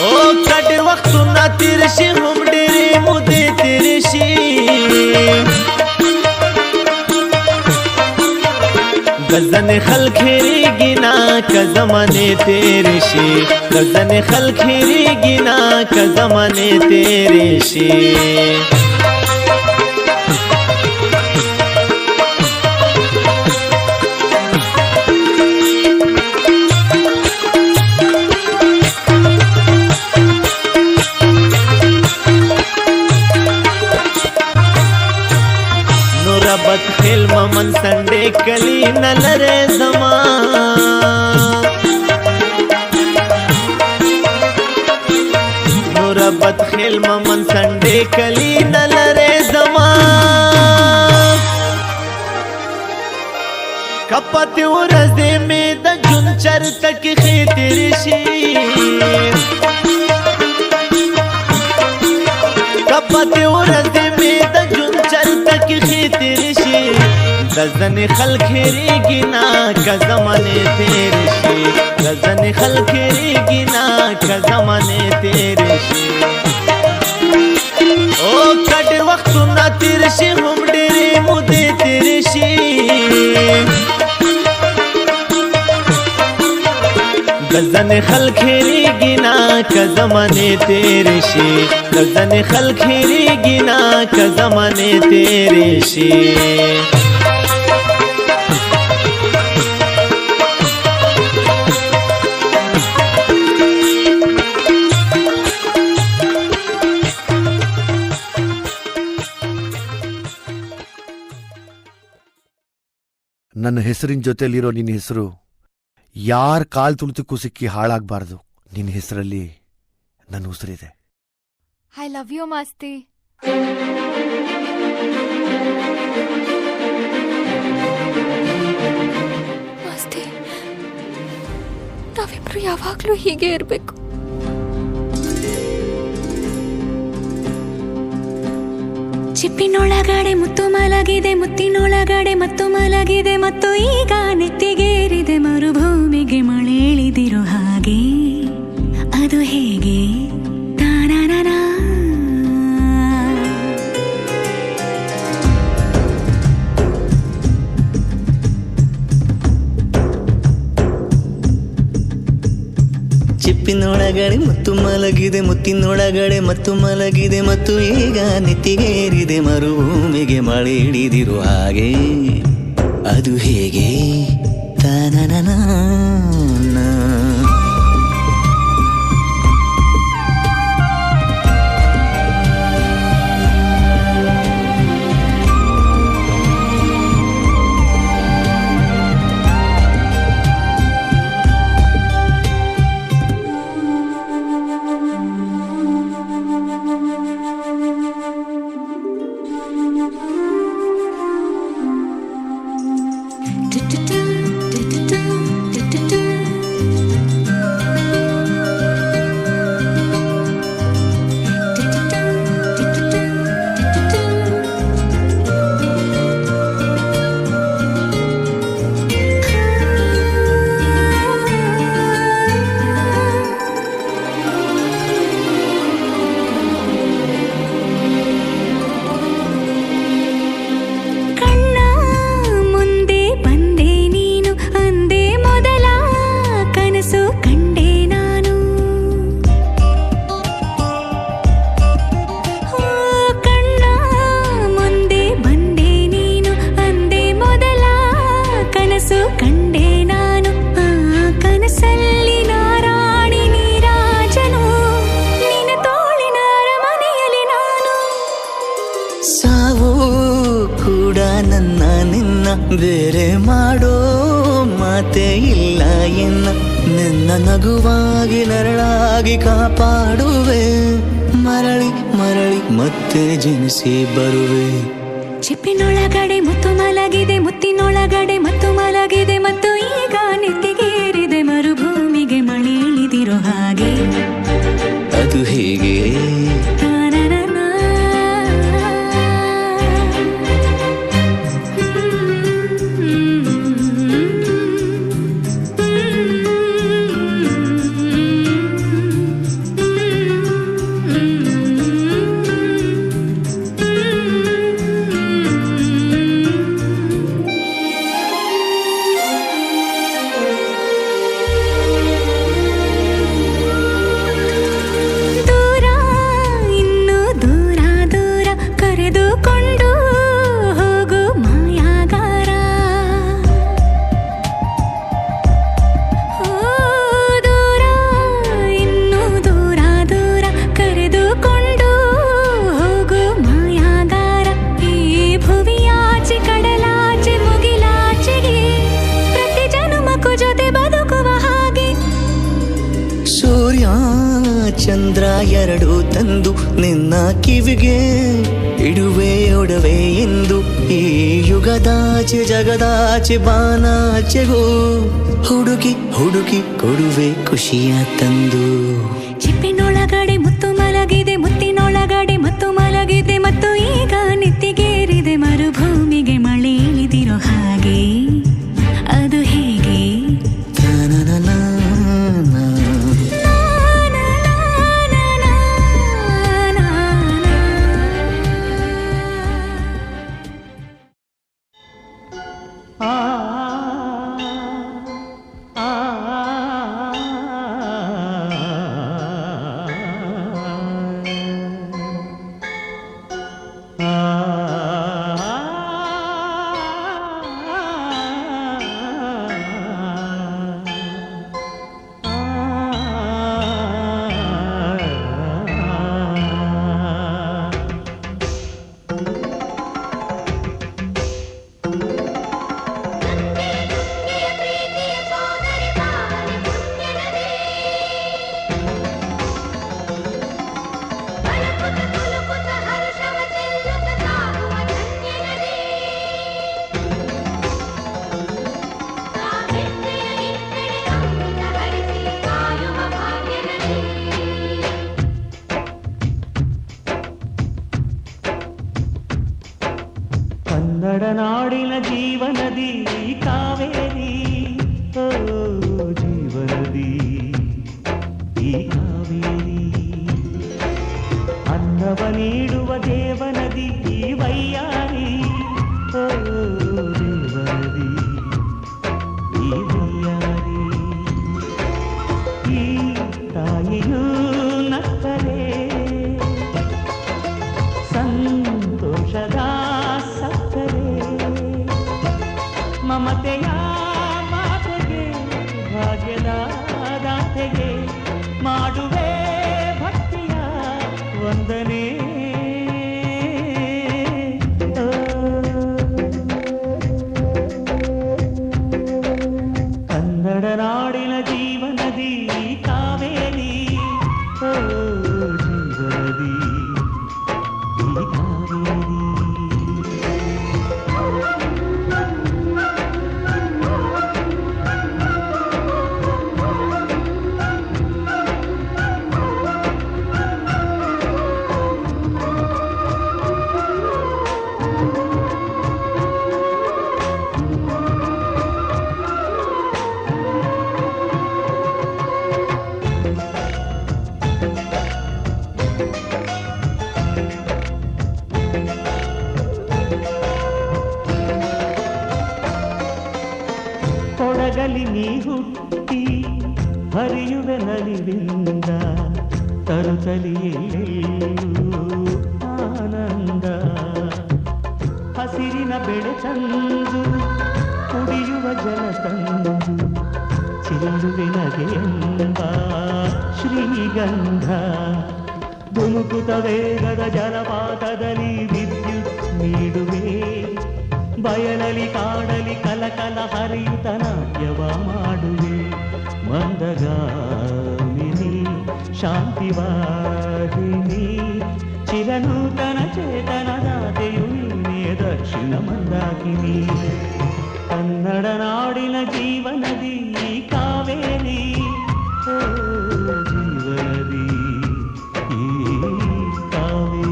او که ډېر وختونه تېر شي هم ډېرې مودې تېرې شي د ځنې خلک هېرېږي نه که زمانې تېرې شي د ځنې خلک هېرېږي نه که زمانې تېرې شي بد خیل ممن سنډې کلی نه لرې زما نور بد خیل ممن سنډې کلی نه لرې زما کپاتې ورځې مې د جون چرته کې خې تېرې شي کپاتې ورځې مې د جون چرته کې خې تېرې شي د ځنې خلک هېرېږي نه که زمانې تېرې شي د ځنې خلک هېرېږي نه که زمانې تېرې شي او که ډېر وختونه تېر شي هم ډېرې مودې تېرې شي د ځنې خلک هېرېږي نه که زمانې تېرې شي د ځنې خلک هېرېږي نه که زمانې تېرې شي ನನ್ನ ಹೆಸರಿನ ಜೊತೆಲಿರೋ ನಿನ್ನ ಹೆಸರು ಯಾರ ಕಾಲ್ ತುಳಿತಕ್ಕೂ ಸಿಕ್ಕಿ ಹಾಳಾಗಬಾರ್ದು. ನಿನ್ನ ಹೆಸರಲ್ಲಿ ನನ್ನ ಉಸಿರಿದೆ. I love you Masti. Masti, ನಾವಿಬ್ರು ಯಾವಾಗ್ಲೂ ಹೀಗೆ ಇರ್ಬೇಕು. ಚಿಪ್ಪಿನೊಳಗಡೆ ಮುತ್ತು ಮಲಗಿದೆ, ಮುತ್ತಿನೊಳಗಡೆ ಮತ್ತು ಮಲಗಿದೆ, ಮತ್ತು ಈಗ ನೆತ್ತಿಗೇರಿದೆ ಮರುಭೂಮಿಗೆ ಮಳೆ ಇಳಿದಿರೋ ಹಾಗೆ. ಅದು ಹೇಗೆ? ತಾನಾನಾ ಚಿಪ್ಪಿನೊಳಗಡೆ ಮತ್ತು ಮಲಗಿದೆ, ಮುತ್ತಿನೊಳಗಡೆ ಮತ್ತು ಮಲಗಿದೆ, ಮತ್ತು ಈಗ ನೆತ್ತಿಗೇರಿದೆ ಮರುಭೂಮಿಗೆ ಮಳೆ ಹಿಡಿದಿರೋ ಹಾಗೆ. ಅದು ಹೇಗೆ? ತಾನನನಾ ಬೇರೆ ಮಾಡೋ ಮಾತೆ ಇಲ್ಲ ಎನ್ನ. ನಿನ್ನ ನಗುವಾಗಿ ನರಳಾಗಿ ಕಾಪಾಡುವೆ, ಮರಳಿ ಮರಳಿ ಮತ್ತೆ ಜನಿಸಿ ಬರುವೆ. ಚಿಪ್ಪಿನೊಳಗಡೆ ಮುತ್ತು ಮಲಗಿದೆ, ಮುತ್ತಿನೊಳಗಡೆ ಮತ್ತು ಮಲಗಿದೆ, ಮತ್ತು ಈಗ ನೆತ್ತಿಗೇರಿದೆ ಮರುಭೂಮಿಗೆ ಮಳೆ ಇಳಿದಿರೋ ಹಾಗೆ. ಅದು ಹೇಗೆ? ಚಂದ್ರ ಎರಡು ತಂದು ನಿನ್ನ ಕಿವಿಗೆ ಇಡುವೆ ಒಡವೆ ಎಂದು. ಈ ಯುಗದಾಚೆ ಜಗದಾಚೆ ಬಾನಾಚೆಗೂ ಹುಡುಕಿ ಹುಡುಕಿ ಕೊಡುವೆ ಖುಷಿಯ ತಂದು. ಚಿಪ್ಪಿನೊಳಗಡೆ ಮುತ್ತು ಮಲಗಿದೆ, ಮುತ್ತಿನೊಳಗಡೆ ಮತ್ತು ಮಲಗಿದೆ, ಮತ್ತು ಈಗ ನೆತ್ತಿಗೇರಿದೆ ಮರುಭೂಮಿಗೆ ಮಳೆ ಇಳಿದಿರೋ ಹಾಗೆ. ಅದು ಹೇಗೆ? ಕನ್ನಡ ನಾಡಿನ ಜೀವನದಿ ಕಾವೇರಿ, ಓ ಜೀವನದಿ ಈ ಕಾವೇರಿ, ಅನ್ನವ ನೀಡುವ ದೇವನದಿ ಈ ವೈಯಾರಿ, ಓ ದೇವನದಿ ಈ ವೈಯಾರಿ. ಈ ತಾಯಿಯೂ ನಕ್ಕರೆ ಸಂತೋಷದ ಸಕ್ಕರೆ, ಮಮತೆಯ ಮಾತೆಗೆ ಭಾಗ್ಯದ ದಾತೆಗೆ ಮಾಡುವೆ ಭಕ್ತಿಯ ವಂದನೆ. ಕನ್ನಡ ನಾಡಿನ ಜೀವನದಿ ಕಾವೇರಿ, ಓ ಜೀವನದಿ ಈ ಕಾವೇರಿ. ಕೊಡಗಲಿ ನೀ ಹುಟ್ಟಿ ಹರಿಯುವೆ ನಲಿವಿಂದ, ತರುತ್ತಲಿಯೆಲ್ಲೂ ಆನಂದ. ಹಸಿರಿನ ಬೆಳೆ ತಂದು ಕುಡಿಯುವ ಜಲ ತಂದು ಚೆಲ್ಲುವೆ ನಗೆಯೆಂಬ ಶ್ರೀಗಂಧ. ಧುಮುಕುತ ವೇಗದ ಜಲಪಾತದಲ್ಲಿ ವಿದ್ಯುತ್ ನೀಡುವೆ, ಬಯಲಲಿ ಕಾಡಲಿ ಕಲಕಲ ಹರಿಯುತ ನಾಟ್ಯವ ಮಾಡುವೆ. ಮಂದಗಾಮಿನಿ ಶಾಂತಿವಾಹಿನಿ, ಚಿರನೂತನ ಚೇತನದಾತೆಯು ನೀನೇ ದಕ್ಷಿಣ ಮಂದಾಕಿನಿ. ಕನ್ನಡ ನಾಡಿನ ಜೀವನದಿ ಕಾವೇರಿ, ಓ ಜೀವನದಿ ಈ ಕಾವೇರಿ.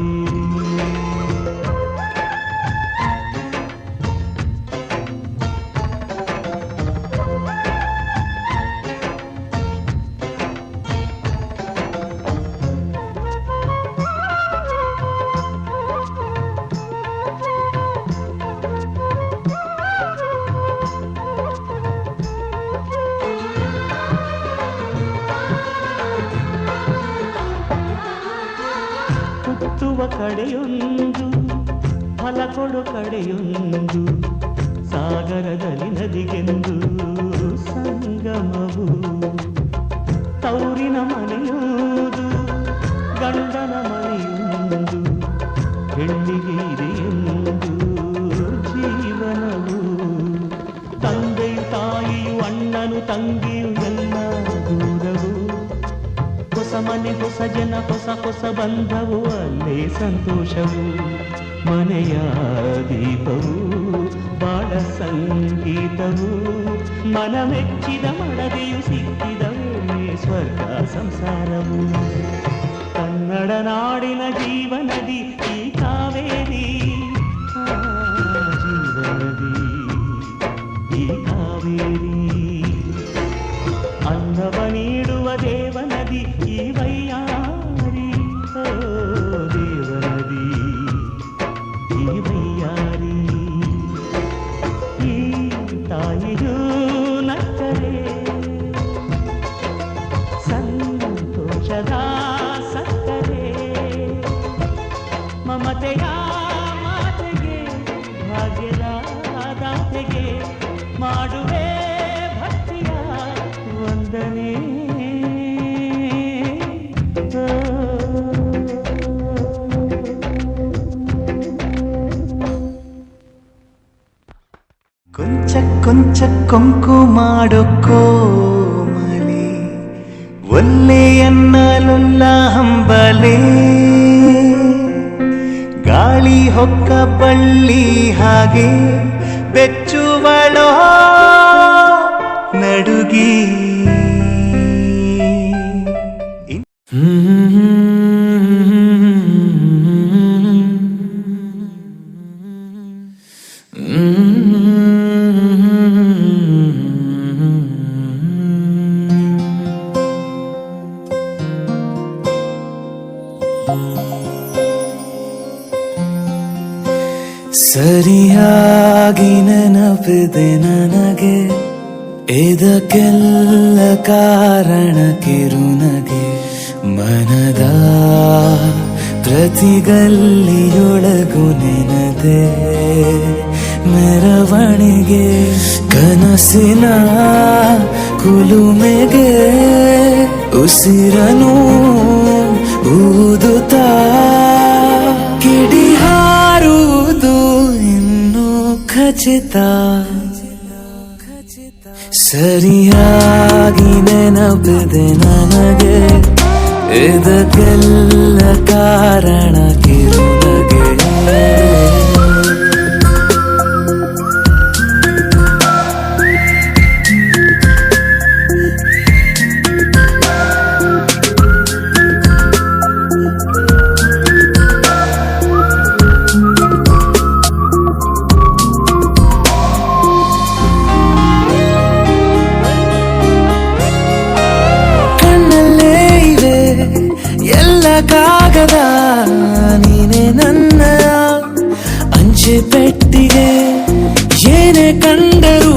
ಹುಟ್ಟುವ ಕಡೆಯೊಂದು ಫಲ ಕೊಡು ಕಡೆಯೊಂದು, ಸಾಗರದಲ್ಲಿ ನದಿಗೆಂದು ಸಂಗಮವು. ತೌರಿನ ಮನೆಯುವುದು ಗಂಡನ ಮನೆಯೊಂದು, ಹೆಣ್ಣಿಗೆ ಇದೆಯೆಂದು ಜೀವನವು. ತಂದೆಯು ತಾಯಿಯು ಅಣ್ಣನು ತಂಗಿಯು ಎಲ್ಲ ದೂರವು, ಹೊಸ ಮನೆ ಹೊಸ ಜನ ಹೊಸ ಹೊಸ ಬಂಧವು, ಅಲ್ಲೇ ಸಂತೋಷವು. ಮನೆಯ ದೀಪವು ಬಾಳ ಸಂಗೀತವು, ಮನ ಮೆಚ್ಚಿದ ಮಡದೆಯು ಸಿಕ್ಕಿದವೇ ಸ್ವರ್ಗ ಸಂಸಾರವು. ಕನ್ನಡ ನಾಡಿನ ಜೀವನದಿ ಈ ಕಾವೇರಿ, ಜೀವನದಿ ಈ ಕಾವೇರಿ. ಅನ್ನವ ನೀಡುವ ದೇವನದಿ ಈ ವೈಯಾರಿ, ಓ ದೇವನದಿ ಈ ವೈಯಾರಿ. ಈ ತಾಯಿಯೂ ನಕ್ಕರೆ ಸಂತೋಷದ ಸಕ್ಕರೆ, ಮಮತೆಯ ಮಾತೆಗೆ ಭಾಗ್ಯದ ದಾತೆಗೆ ಮಾಡುವೆ ಭಕ್ತಿಯ ವಂದನೆ. ಕೊಂಚ ಕೊಂಚ ಕೊಂಕು ಮಾಡೋ ಕೋಮಲೆ, ಒಲ್ಲೆಯನ್ನಲುಲ್ಲ ಹಂಬಲೆ. ಗಾಳಿ ಹೊಕ್ಕ ಬಳ್ಳಿ ಹಾಗೆ ಬೆಚ್ಚುವಳೋ ನಡುಗಿ. ಸರಿಯಾಗಿ ನೆನಪಿದೆ ನನಗೆ ಇದಕ್ಕೆಲ್ಲ ಕಾರಣ ಕಿರುನಗೆ ಮನದ ಪ್ರತಿಗಲ್ಲಿಯೊಳಗು ನೆನದೆ ಮೆರವಣಿಗೆ ಕನಸಿನ ಕುಲುಮೆಗೆ ಉಸಿರನು ಊದುತ್ತಾ ಕಿಡಿಹಾರುವುದು ಇನ್ನು ಖಚಿತ ಸರಿಯಾಗಿ ನೆನಪಿದೆ ನನಗೆ ಇದಕ್ಕೆಲ್ಲ ಕಾರಣ ಕಿರುನಗೆ ಕಾಗದ ನೀನೆ ನನ್ನ ಅಂಚೆ ಪೆಟ್ಟಿಗೆ ಏನೇ ಕಂಡರೂ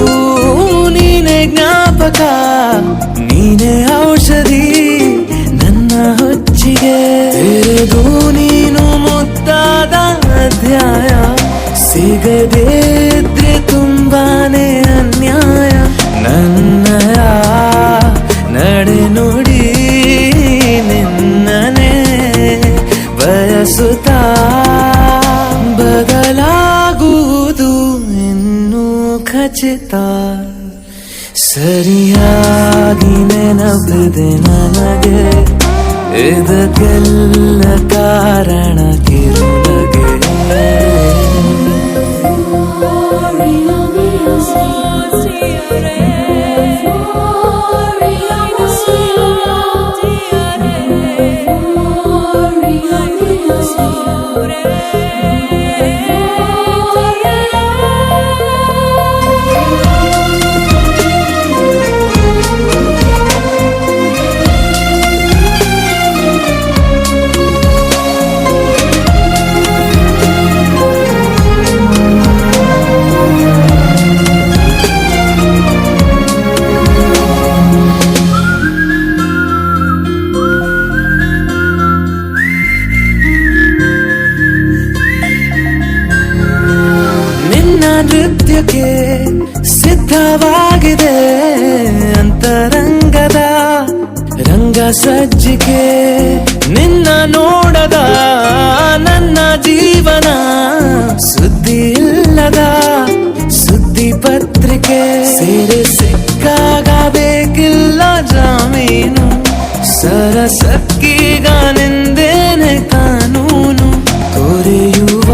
ನೀನೆ ಜ್ಞಾಪಕ ನೀನೆ ಔಷಧಿ ನನ್ನ ಹೊಚ್ಚಿಗೆ ತೆರೆದು ನೀನು ಮುದ್ದಾದ ಅಧ್ಯಾಯ ಸಿಗದೇ ಇದ್ರೆ ತುಂಬಾನೇ ಅನ್ಯಾಯ ನನ್ನಯ ನಡೆ ನುಡಿ ನಿನ್ನನೆ ಬಯಸುತ್ತಾ ಬದಲಾಗುವುದು ಇನ್ನೂ ಖಚಿತ ಸರಿಯಾಗಿ ನೆನಪಿದೆ ನನಗೆ ಇದಕ್ಕೆಲ್ಲ ಕಾರಣ ಕಿರುನಗೆ ನೃತ್ಯಕ್ಕೆ ಸಿದ್ಧವಾಗಿದೆ ಅಂತರಂಗದ ರಂಗ ಸಜ್ಜಿಕೆ ನಿನ್ನ ನೋಡದ ನನ್ನ ಜೀವನ ಸುದ್ದಿ ಇಲ್ಲದ ಸುದ್ದಿ ಪತ್ರಿಕೆ ಸೇರೆ ಸಿಕ್ಕಾಗ ಬೇಕಿಲ್ಲ ಜಾಮೀನು ಸರಸಕ್ಕೀಗ ನಿಂದೇನೆ ಕಾನೂನು ತೊರೆಯುವ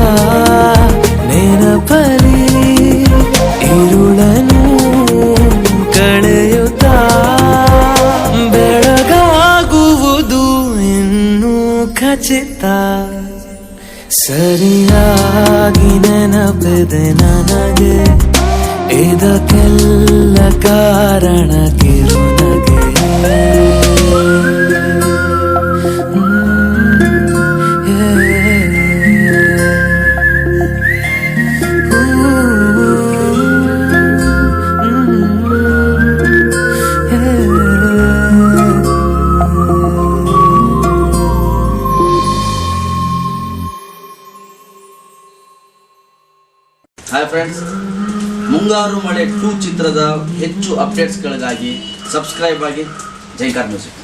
ನೆನಪಲಿ ഇരുളനു ಕಳೆಯುತ್ತಾ ಬೆಳಗಾಗುವುದು ಇನ್ನೂ ಖಚಿತ ಸರಿಯಾಗಿ ನೆನಪಿದೆ ನನಗೆ ಇದಕ್ಕೆಲ್ಲ ಕಾರಣ ಕಿರುನಗೆ ಹಾಯ್ ಫ್ರೆಂಡ್ಸ್, ಮುಂಗಾರು ಮಳೆ 2 ಚಿತ್ರದ ಹೆಚ್ಚು ಅಪ್ಡೇಟ್ಸ್ಗಳಿಗಾಗಿ ಸಬ್ಸ್ಕ್ರೈಬ್ ಆಗಿ ಜೈಕಾರ್ ಮ್ಯೂಸಿಕ್.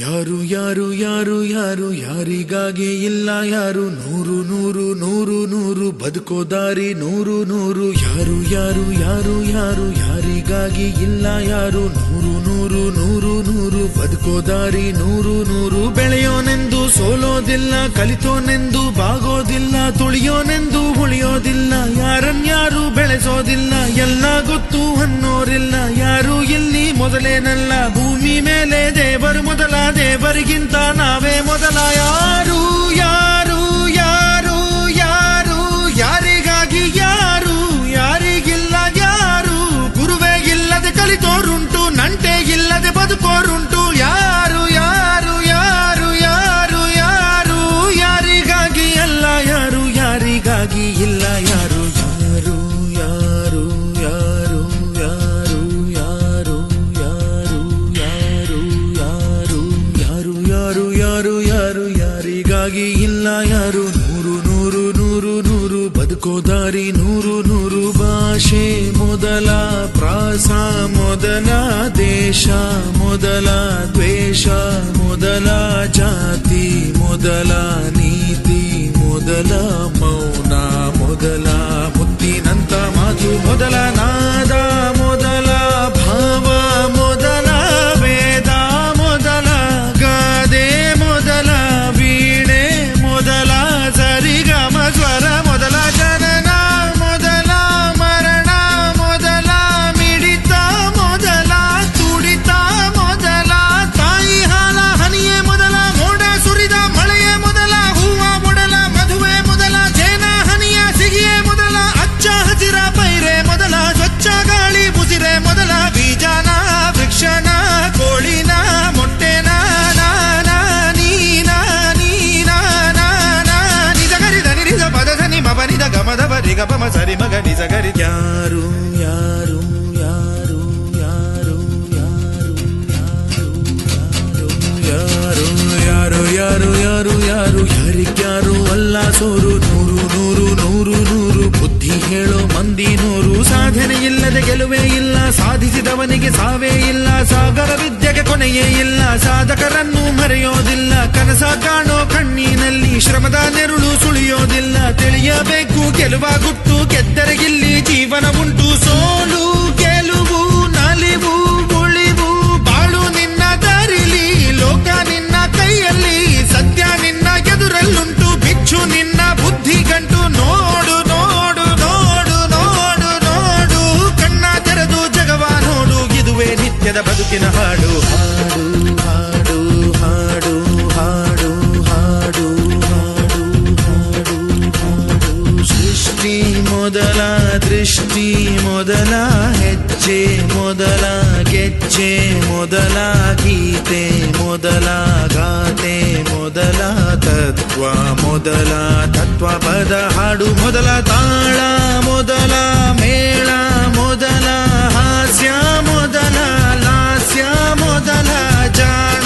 ಯಾರು ಯಾರು ಯಾರು ಯಾರು ಯಾರಿಗಾಗಿ ಇಲ್ಲ ಯಾರು ನೂರು ನೂರು ನೂರು ನೂರು ಬದುಕೋ ದಾರಿ ನೂರು ನೂರು ಯಾರು ಯಾರು ಯಾರು ಯಾರು ಯಾರಿಗಾಗಿ ಇಲ್ಲ ಯಾರು ನೂರು ನೂರು ನೂರು ನೂರು ಬದುಕೋ ದಾರಿ ನೂರು ನೂರು ಬೆಳೆಯೋನೆಂದು ಸೋಲೋದಿಲ್ಲ ಕಲಿತೋನೆಂದು ಬಾಗೋದಿಲ್ಲ ತುಳಿಯೋನೆಂದು ಉಳಿಯೋದಿಲ್ಲ ಯಾರನ್ಯಾರು ಬೆಳೆಸೋದಿಲ್ಲ ಎಲ್ಲ ಗೊತ್ತು ಅನ್ನೋರಿಲ್ಲ ಯಾರು ಇಲ್ಲಿ ಮೊದಲೇನಲ್ಲ ಭೂಮಿ ಮೇಲೆ ದೇವರು ಮೊದಲ ದೇವರಿಗಿಂತ ನಾವೇ ಮೊದಲ ಯಾರು ಯಾರು ಯಾರು ಯಾರು ಯಾರಿಗಾಗಿ ಯಾರು ಯಾರಿಗಿಲ್ಲ ಯಾರು ಗುರುವೇ ಇಲ್ಲದೆ ಕಲಿತೋರುಂಟು ನಂಟೆ ಇಲ್ಲದೆ ಬದುಕೋರುಂಟು ಯಾರಿಗಾಗಿ ಇಲ್ಲ ಯಾರು ನೂರು ನೂರು ನೂರು ನೂರು ಬದುಕೋ ದಾರಿ ನೂರು ನೂರು ಭಾಷೆ ಮೊದಲ ಪ್ರಾಸ ಮೊದಲ ದೇಶ ಮೊದಲ ದ್ವೇಷ ಮೊದಲ ಜಾತಿ ಮೊದಲ ನೀತಿ ಮೊದಲ ಮೌನ ಮೊದಲ ಮುತ್ತಿನಂತ ಮಾತು ಮೊದಲ ನಾದ ಮೊದಲ ಭಾವ ಮೊದಲ ವೇದ ಮೊದಲ ಗಾದೆ ಮೊದಲ ವೀಣೆ ಮೊದಲ ಸರಿಗಮ ಸ್ವರ ಮೊದಲ ಜನನ ಮೊದಲ ಮರಣ ಮೊದಲ ಮಿಡಿತ ಮೊದಲ ತುಡಿತ ಮೊದಲ ತಾಯಿ ಹಾಲ ಹನಿಯೇ ಮೊದಲ ಮೋಡ ಸುರಿದ ಮಳೆಯೇ ಮೊದಲ ಹೂವ ಮೊದಲ ಮದುವೆ ಮೊದಲ ಜೇನ ಹನಿಯ ಸಿಗಿಯೇ ಮೊದಲ ಅಚ್ಚ ಹಸಿರ ಪೈರೆ ಮೊದಲ ಸ್ವಚ್ಛ ಗಾಳಿ ಬುಸಿರೆ ಮೊದಲ ಬೀಜನ ವೃಕ್ಷನ ಕೋಳಿನ ಮೊಟ್ಟೆನ ನಿಜ ಪದ ಸನಿ ಮಪನಿದ ಗಮದ ಬರಿ ಗಮ ಸರಿ ಮಗ ನಿಜ ಗರಿ ಯಾರು ಯಾರು ಯಾರು ಯಾರು ಯಾರು ಯಾರು ಯಾರು ಯಾರು ಯಾರು ಯಾರಿಗ್ಯಾರು ಅಲ್ಲ ಸೋರು ನೂರು ನೂರು ನೂರು ನೂರು ಬುದ್ಧಿ ಹೇಳೋ ಮಂದಿ ನೂರು ಸಾಧನೆ ಇಲ್ಲದೆ ಗೆಲುವೇ ಇಲ್ಲ ಸಾಧಿಸಿದವನಿಗೆ ಸಾವೇ ಇಲ್ಲ ಸಾಗರ ವಿದ್ಯೆಗೆ ಕೊನೆಯೇ ಇಲ್ಲ ಸಾಧಕರನ್ನು ಮರೆಯೋದಿಲ್ಲ ಕನಸ ಕಾಣೋ ಕಣ್ಣಿನಲ್ಲಿ ಶ್ರಮದ ನೆರುಳು ಸುಳಿಯೋದಿಲ್ಲ ತಿಳಿಯಬೇಕು ಗೆಲುವ ಗುಟ್ಟು ಗೆದ್ದರೆ ಇಲ್ಲಿ ಜೀವನ ಉಂಟು ಸೋಲು ಗೆಲುವು ನಲಿವು ಉಳಿವು ಬಾಳು ನಿನ್ನ ದಾರಿಲಿ ಲೋಕ ನಿನ್ನ ಕೈಯಲ್ಲಿ ಸತ್ಯ ನಿನ್ನ ಎದುರಲ್ಲುಂಟು ಬಿಚ್ಚು ನಿನ್ನ ಬುದ್ಧಿ ಗಂಟು ನೋಡು ನೋಡು ನೋಡು ನೋಡು ನೋಡು ಕಣ್ಣ ತೆರೆದು ಜಗವ ನೋಡು ಇದುವೇ ನಿತ್ಯದ ಬದುಕಿನ ಹಾಡು ಹಾಡು ಹಾಡು ಹಾಡು ಹಾಡು ಹಾಡು ಹಾಡು ಹಾಡು ಸೃಷ್ಟಿ ಮೊದಲ ದೃಷ್ಟಿ ಮೊದಲ ಹೆಜ್ಜೆ ಮೊದಲ ಗೆಜ್ಜೆ ಮೊದಲ ಗೀತೆ ಮೊದಲ ಗಾತೆ ಮೊದಲ ತತ್ವ ಮೊದಲ ತತ್ವ ಪದ ಹಾಡು ಮೊದಲ ತಾಳ ಮೊದಲ ಮೇಳ ಮೊದಲ ಹಾಸ್ಯ ಮೊದಲ ಲಾಸ್ಯ ಮೊದಲ ಜಾಣ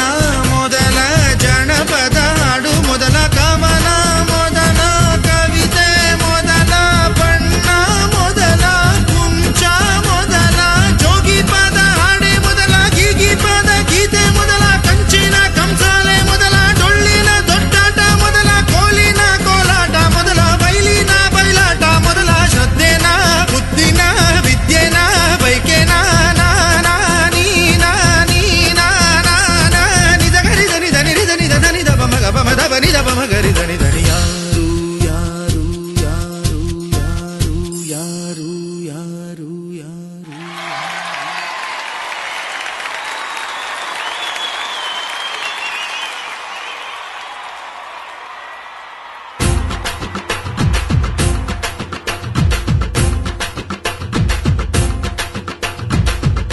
ಮೊದಲ ಜನಪದ ಹಾಡು ಮೊದಲ ಕವನ ಮೊದಲ ಕವಿತೆ ಮೊದಲ ಬಣ್ಣ ಮೊದಲ ಕುಂಚ ಮೊದಲ ಜೋಗಿ ಪದ ಹಾಡೆ ಮೊದಲ ಗೀಗಿ ಪದ ಗೀತೆ ಮೊದಲ ಕಂಚಿನ ಕಂಸಾಲೆ ಮೊದಲ ಡೊಳ್ಳಿನ ದೊಡ್ಡಾಟ ಮೊದಲ ಕೋಲಿನ ಕೋಲಾಟ ಮೊದಲ ಬೈಲಿನ ಬಯಲಾಟ ಮೊದಲ ಶ್ರದ್ಧೆನ ಬುದ್ಧಿನ ವಿದ್ಯೆನ ಬೈಕೆನ ನಿಜ ಗರಿ ಧನಿ ಧನಿ ಧನಿ ಧನಿ ದ ಬಮಗ ಬಮದ ಬನಿ ದ ಬಮಗರಿ ಧನಿ ಧನಿ ಯಾರು ಯಾರು ಯಾರು ಯಾರು ಯಾರು ಯಾರು ಯಾರು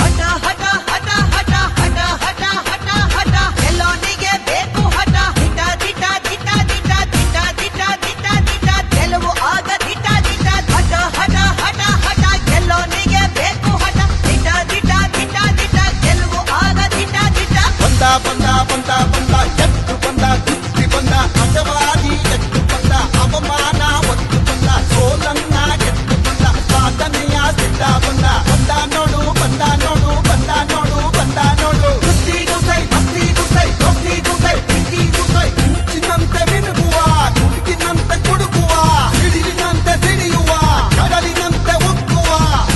ಹಠ ಹಠ ಹಠ ಹಠ ಹಠ ಹಠ ಹಠ ಹಠ ಎಲ್ಲೋನಿಗೆ ಬೇಕು ಹಠ ದಿಟ ದಿಟ ದಿಟ ದಿಟ ದಿಟ ದಿಟ ದಿಟ ದಿಟ ಗೆಲುವು ಆಗ ದಿಟ ದಿಟ ಹಠ ಹಠ ಹಠ ಹಠ ಎಲ್ಲೋನಿಗೆ ಬೇಕು ಹಠ ದಿಟ ದಿಟ ದಿಟ ದಿಟ ಗೆಲುವು ಆಗ ದಿಟ ದಿಟ ಬಂದ ಬಂದ ಬಂದ ಬಂದ ಎತ್ತು ಬಂದ ಕುಸ್ತಿ ಬಂದ ಅಜವಾದಿ ಎತ್ತು ಬಂದ ಅವಮಾನ ಒತ್ತು ಬಂದ ಸೋಲನ್ನ ಗೆದ್ದು ಬಂದ ಸಾಧನೆಯ ಸಿದ್ಧ ಬಂದ ಬಂದ ನೋಡು ಬಂದ ನೋಡು ಬಂದ ನೋಡು ಬಂದ ನೋಡು ಕುಸ್ತಿ ಗುಸೈ ಭಕ್ತಿ ಗುಸೈ ಭಕ್ತಿ ಗುಸೈ ಪ್ರೀತಿ ಗುಸೈ ಮಿಂಚಿನಂತೆ ಮಿನುಗುವ ಕುಡುಕಿನಂತೆ ಕುಡುಕುವ ಸಿಡಿಲಿನಂತೆ ಸಿಡಿಯುವ ಕಡಲಿನಂತೆ ಉಕ್ಕುವ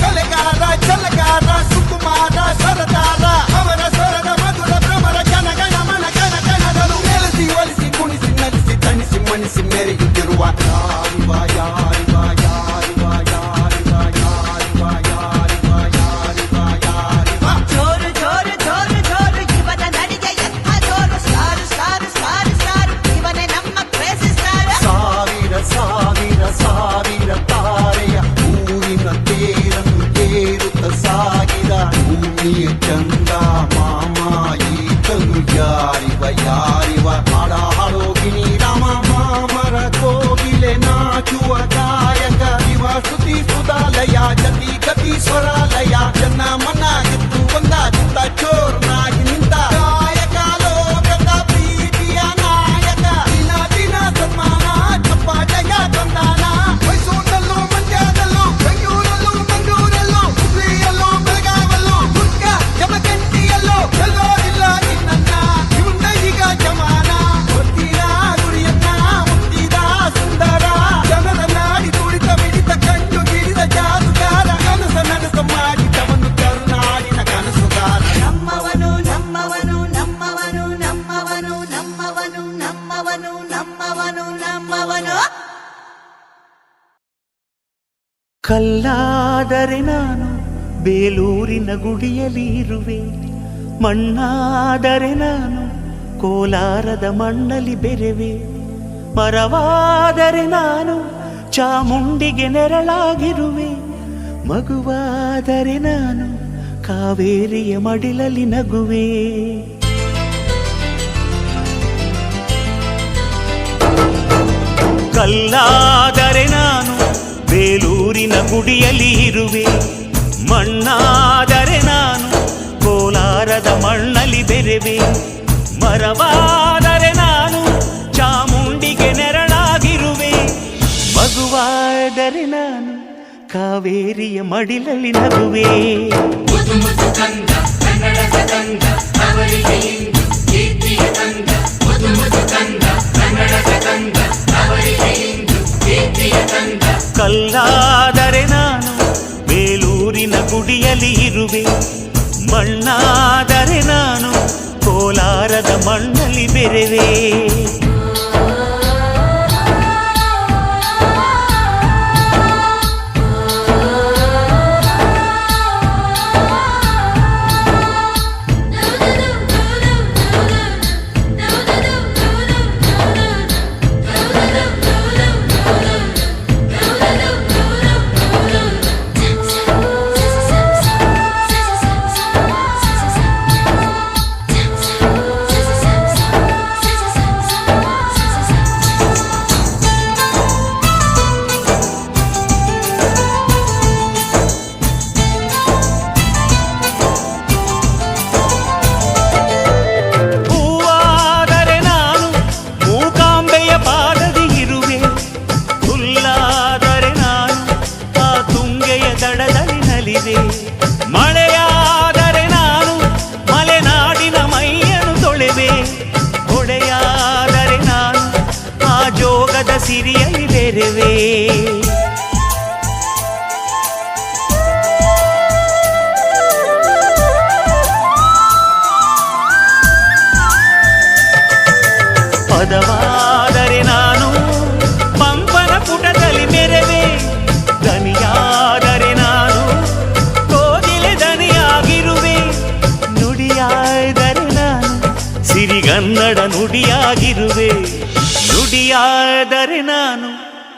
ಕಲೆಗಾರ ಛಲಗಾರ ಸುಕುಮಾರ ಸರದಾರ ಅವರ ಸ್ವರದ ಮಧುರ ಭ್ರಮರ ಗಣ ಗಣ ಮನ ಗಣ ಗಣಗಳು ನೆಲೆಸಿ ಒಲಿಸಿ ಕುಣಿಸಿ ನಲಿಸಿ ತಣಿಸಿ ಮಣಿಸಿ ಮೆರೆಯುತ್ತಿರುವ ಯಾರಿವ ಯಾರಿವ ಯಾರಿವ ಯಾರಿವ ಯಾರಿವ ಯಾರಿವ ಕಲ್ಲಾದರೆ ನಾನು ಬೇಲೂರಿನ ಗುಡಿಯಲ್ಲಿ ಇರುವೆ, ಮಣ್ಣಾದರೆ ನಾನು ಕೋಲಾರದ ಮಣ್ಣಲ್ಲಿ ಬೆರೆವೆ, ಮರವಾದರೆ ನಾನು ಚಾಮುಂಡಿಗೆ ನೆರಳಾಗಿರುವೆ, ಮಗುವಾದರೆ ನಾನು ಕಾವೇರಿಯ ಮಡಿಲಲ್ಲಿ ನಗುವೆ. ಕಲ್ಲಾದರೆ ನಾನು ಬೇಲೂರಿನ ಗುಡಿಯಲ್ಲಿ ಇರುವೆ, ಮಣ್ಣಾದರೆ ನಾನು ಕೋಲಾರದ ಮಣ್ಣಲ್ಲಿ ಬೆರೆವೆ, ಮರವಾದರೆ ನಾನು ಚಾಮುಂಡಿಗೆ ನೆರಳಾಗಿರುವೆ, ಮಗುವಾದರೆ ನಾನು ಕಾವೇರಿಯ ಮಡಿಲಲ್ಲಿ ನಗುವೆ. ಕಲ್ಲಾದರೆ ನಾನು ಬೇಲೂರಿನ ಗುಡಿಯಲ್ಲಿ ಇರುವೆ, ಮಣ್ಣಾದರೆ ನಾನು ಕೋಲಾರದ ಮಣ್ಣಲ್ಲಿ ಬೆರೆವೆ. ಮಳೆಯಾದರೆ ನಾನು ಮಲೆನಾಡಿನ ಮೈಯನ್ನು ತೊಳೆವೆ, ಹೊಡೆಯಾದರೆ ನಾನು ಆ ಜೋಗದ ಸಿರಿಯಲ್ಲಿ ಬೆರೆವೆ. ಪದವಾದರೆ ನಾನು ಪಂಪನ ಪುಟದಲ್ಲಿ ಮೆರೆವೆ, ದನಿಯಾದರೆ ನಾನು ಕೋಗಿಲೆ ದನಿಯಾಗಿರುವೆ, ನುಡಿಯಾದರೆ ನಾನು ಸಿರಿಗನ್ನಡ ನುಡಿಯಾಗಿರುವೆ, ನುಡಿಯಾದರೆ ನಾನು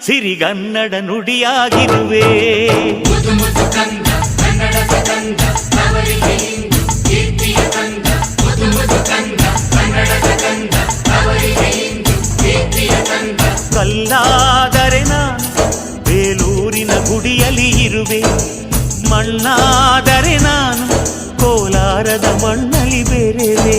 ಸಿರಿಗನ್ನಡ ನುಡಿಯಾಗಿರುವೆ. ಕಲ್ಲಾದರೆ ನಾನು ಬೇಲೂರಿನ ಗುಡಿಯಲ್ಲಿ ಇರುವೆ, ಮಣ್ಣಾದರೆ ನಾನು ಕೋಲಾರದ ಮಣ್ಣಲ್ಲಿ ಬೆರೆವೆ.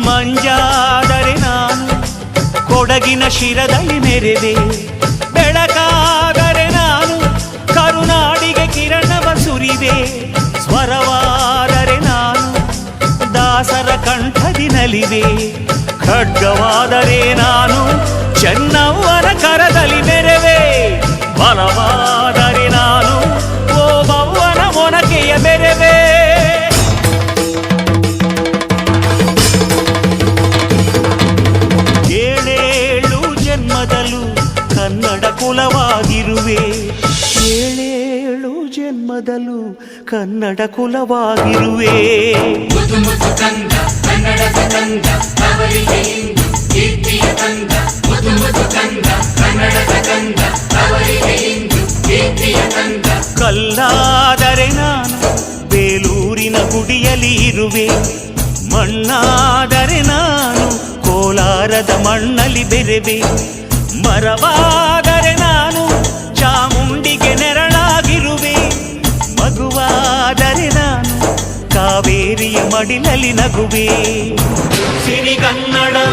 ಮಂಜಾದರೆ ನಾನು ಕೊಡಗಿನ ಶಿರದಲ್ಲಿ ಮೆರೆವೆ, ಬೆಳಕಾದರೆ ನಾನು ಕರುನಾಡಿಗೆ ಕಿರಣವ ಸುರಿವೆ, ಸ್ವರವಾದರೆ ನಾನು ದಾಸರ ಕಂಠದಿ ನಲಿವೆ, ಖಡ್ಗವಾದರೆ ನಾನು ಚೆನ್ನವ್ವನ ಕರದಲ್ಲಿ ಮೆರೆವೆ, ಬಲವಾದರೆ ನಾನು ಓಬವ್ವನ ಮೊನಕೆಯ ಮೆರೆವೆ. ಕನ್ನಡ ಕುಲವಾಗಿರುವೆ, ಏಳೇಳು ಜನ್ಮದಲ್ಲೂ ಕನ್ನಡ ಕುಲವಾಗಿರುವೆ. ಕಲ್ಲಾದರೆ ನಾನು ಬೇಲೂರಿನ ಗುಡಿಯಲ್ಲಿ ಇರುವೆ, ಮಣ್ಣಾದರೆ ನಾನು ಕೋಲಾರದ ಮಣ್ಣಲ್ಲಿ ಬೆರೆವೆ, ಮರವಾದರೆ ನಾನು ಚಾಮುಂಡಿಗೆ ನೆರಳಾಗಿರುವೆ, ಮಗುವಾದರೆ ನಾನು ಕಾವೇರಿಯ ಮಡಿಲಲ್ಲಿ ನಗುವೆ ಸಿರಿಗನ್ನಡಂ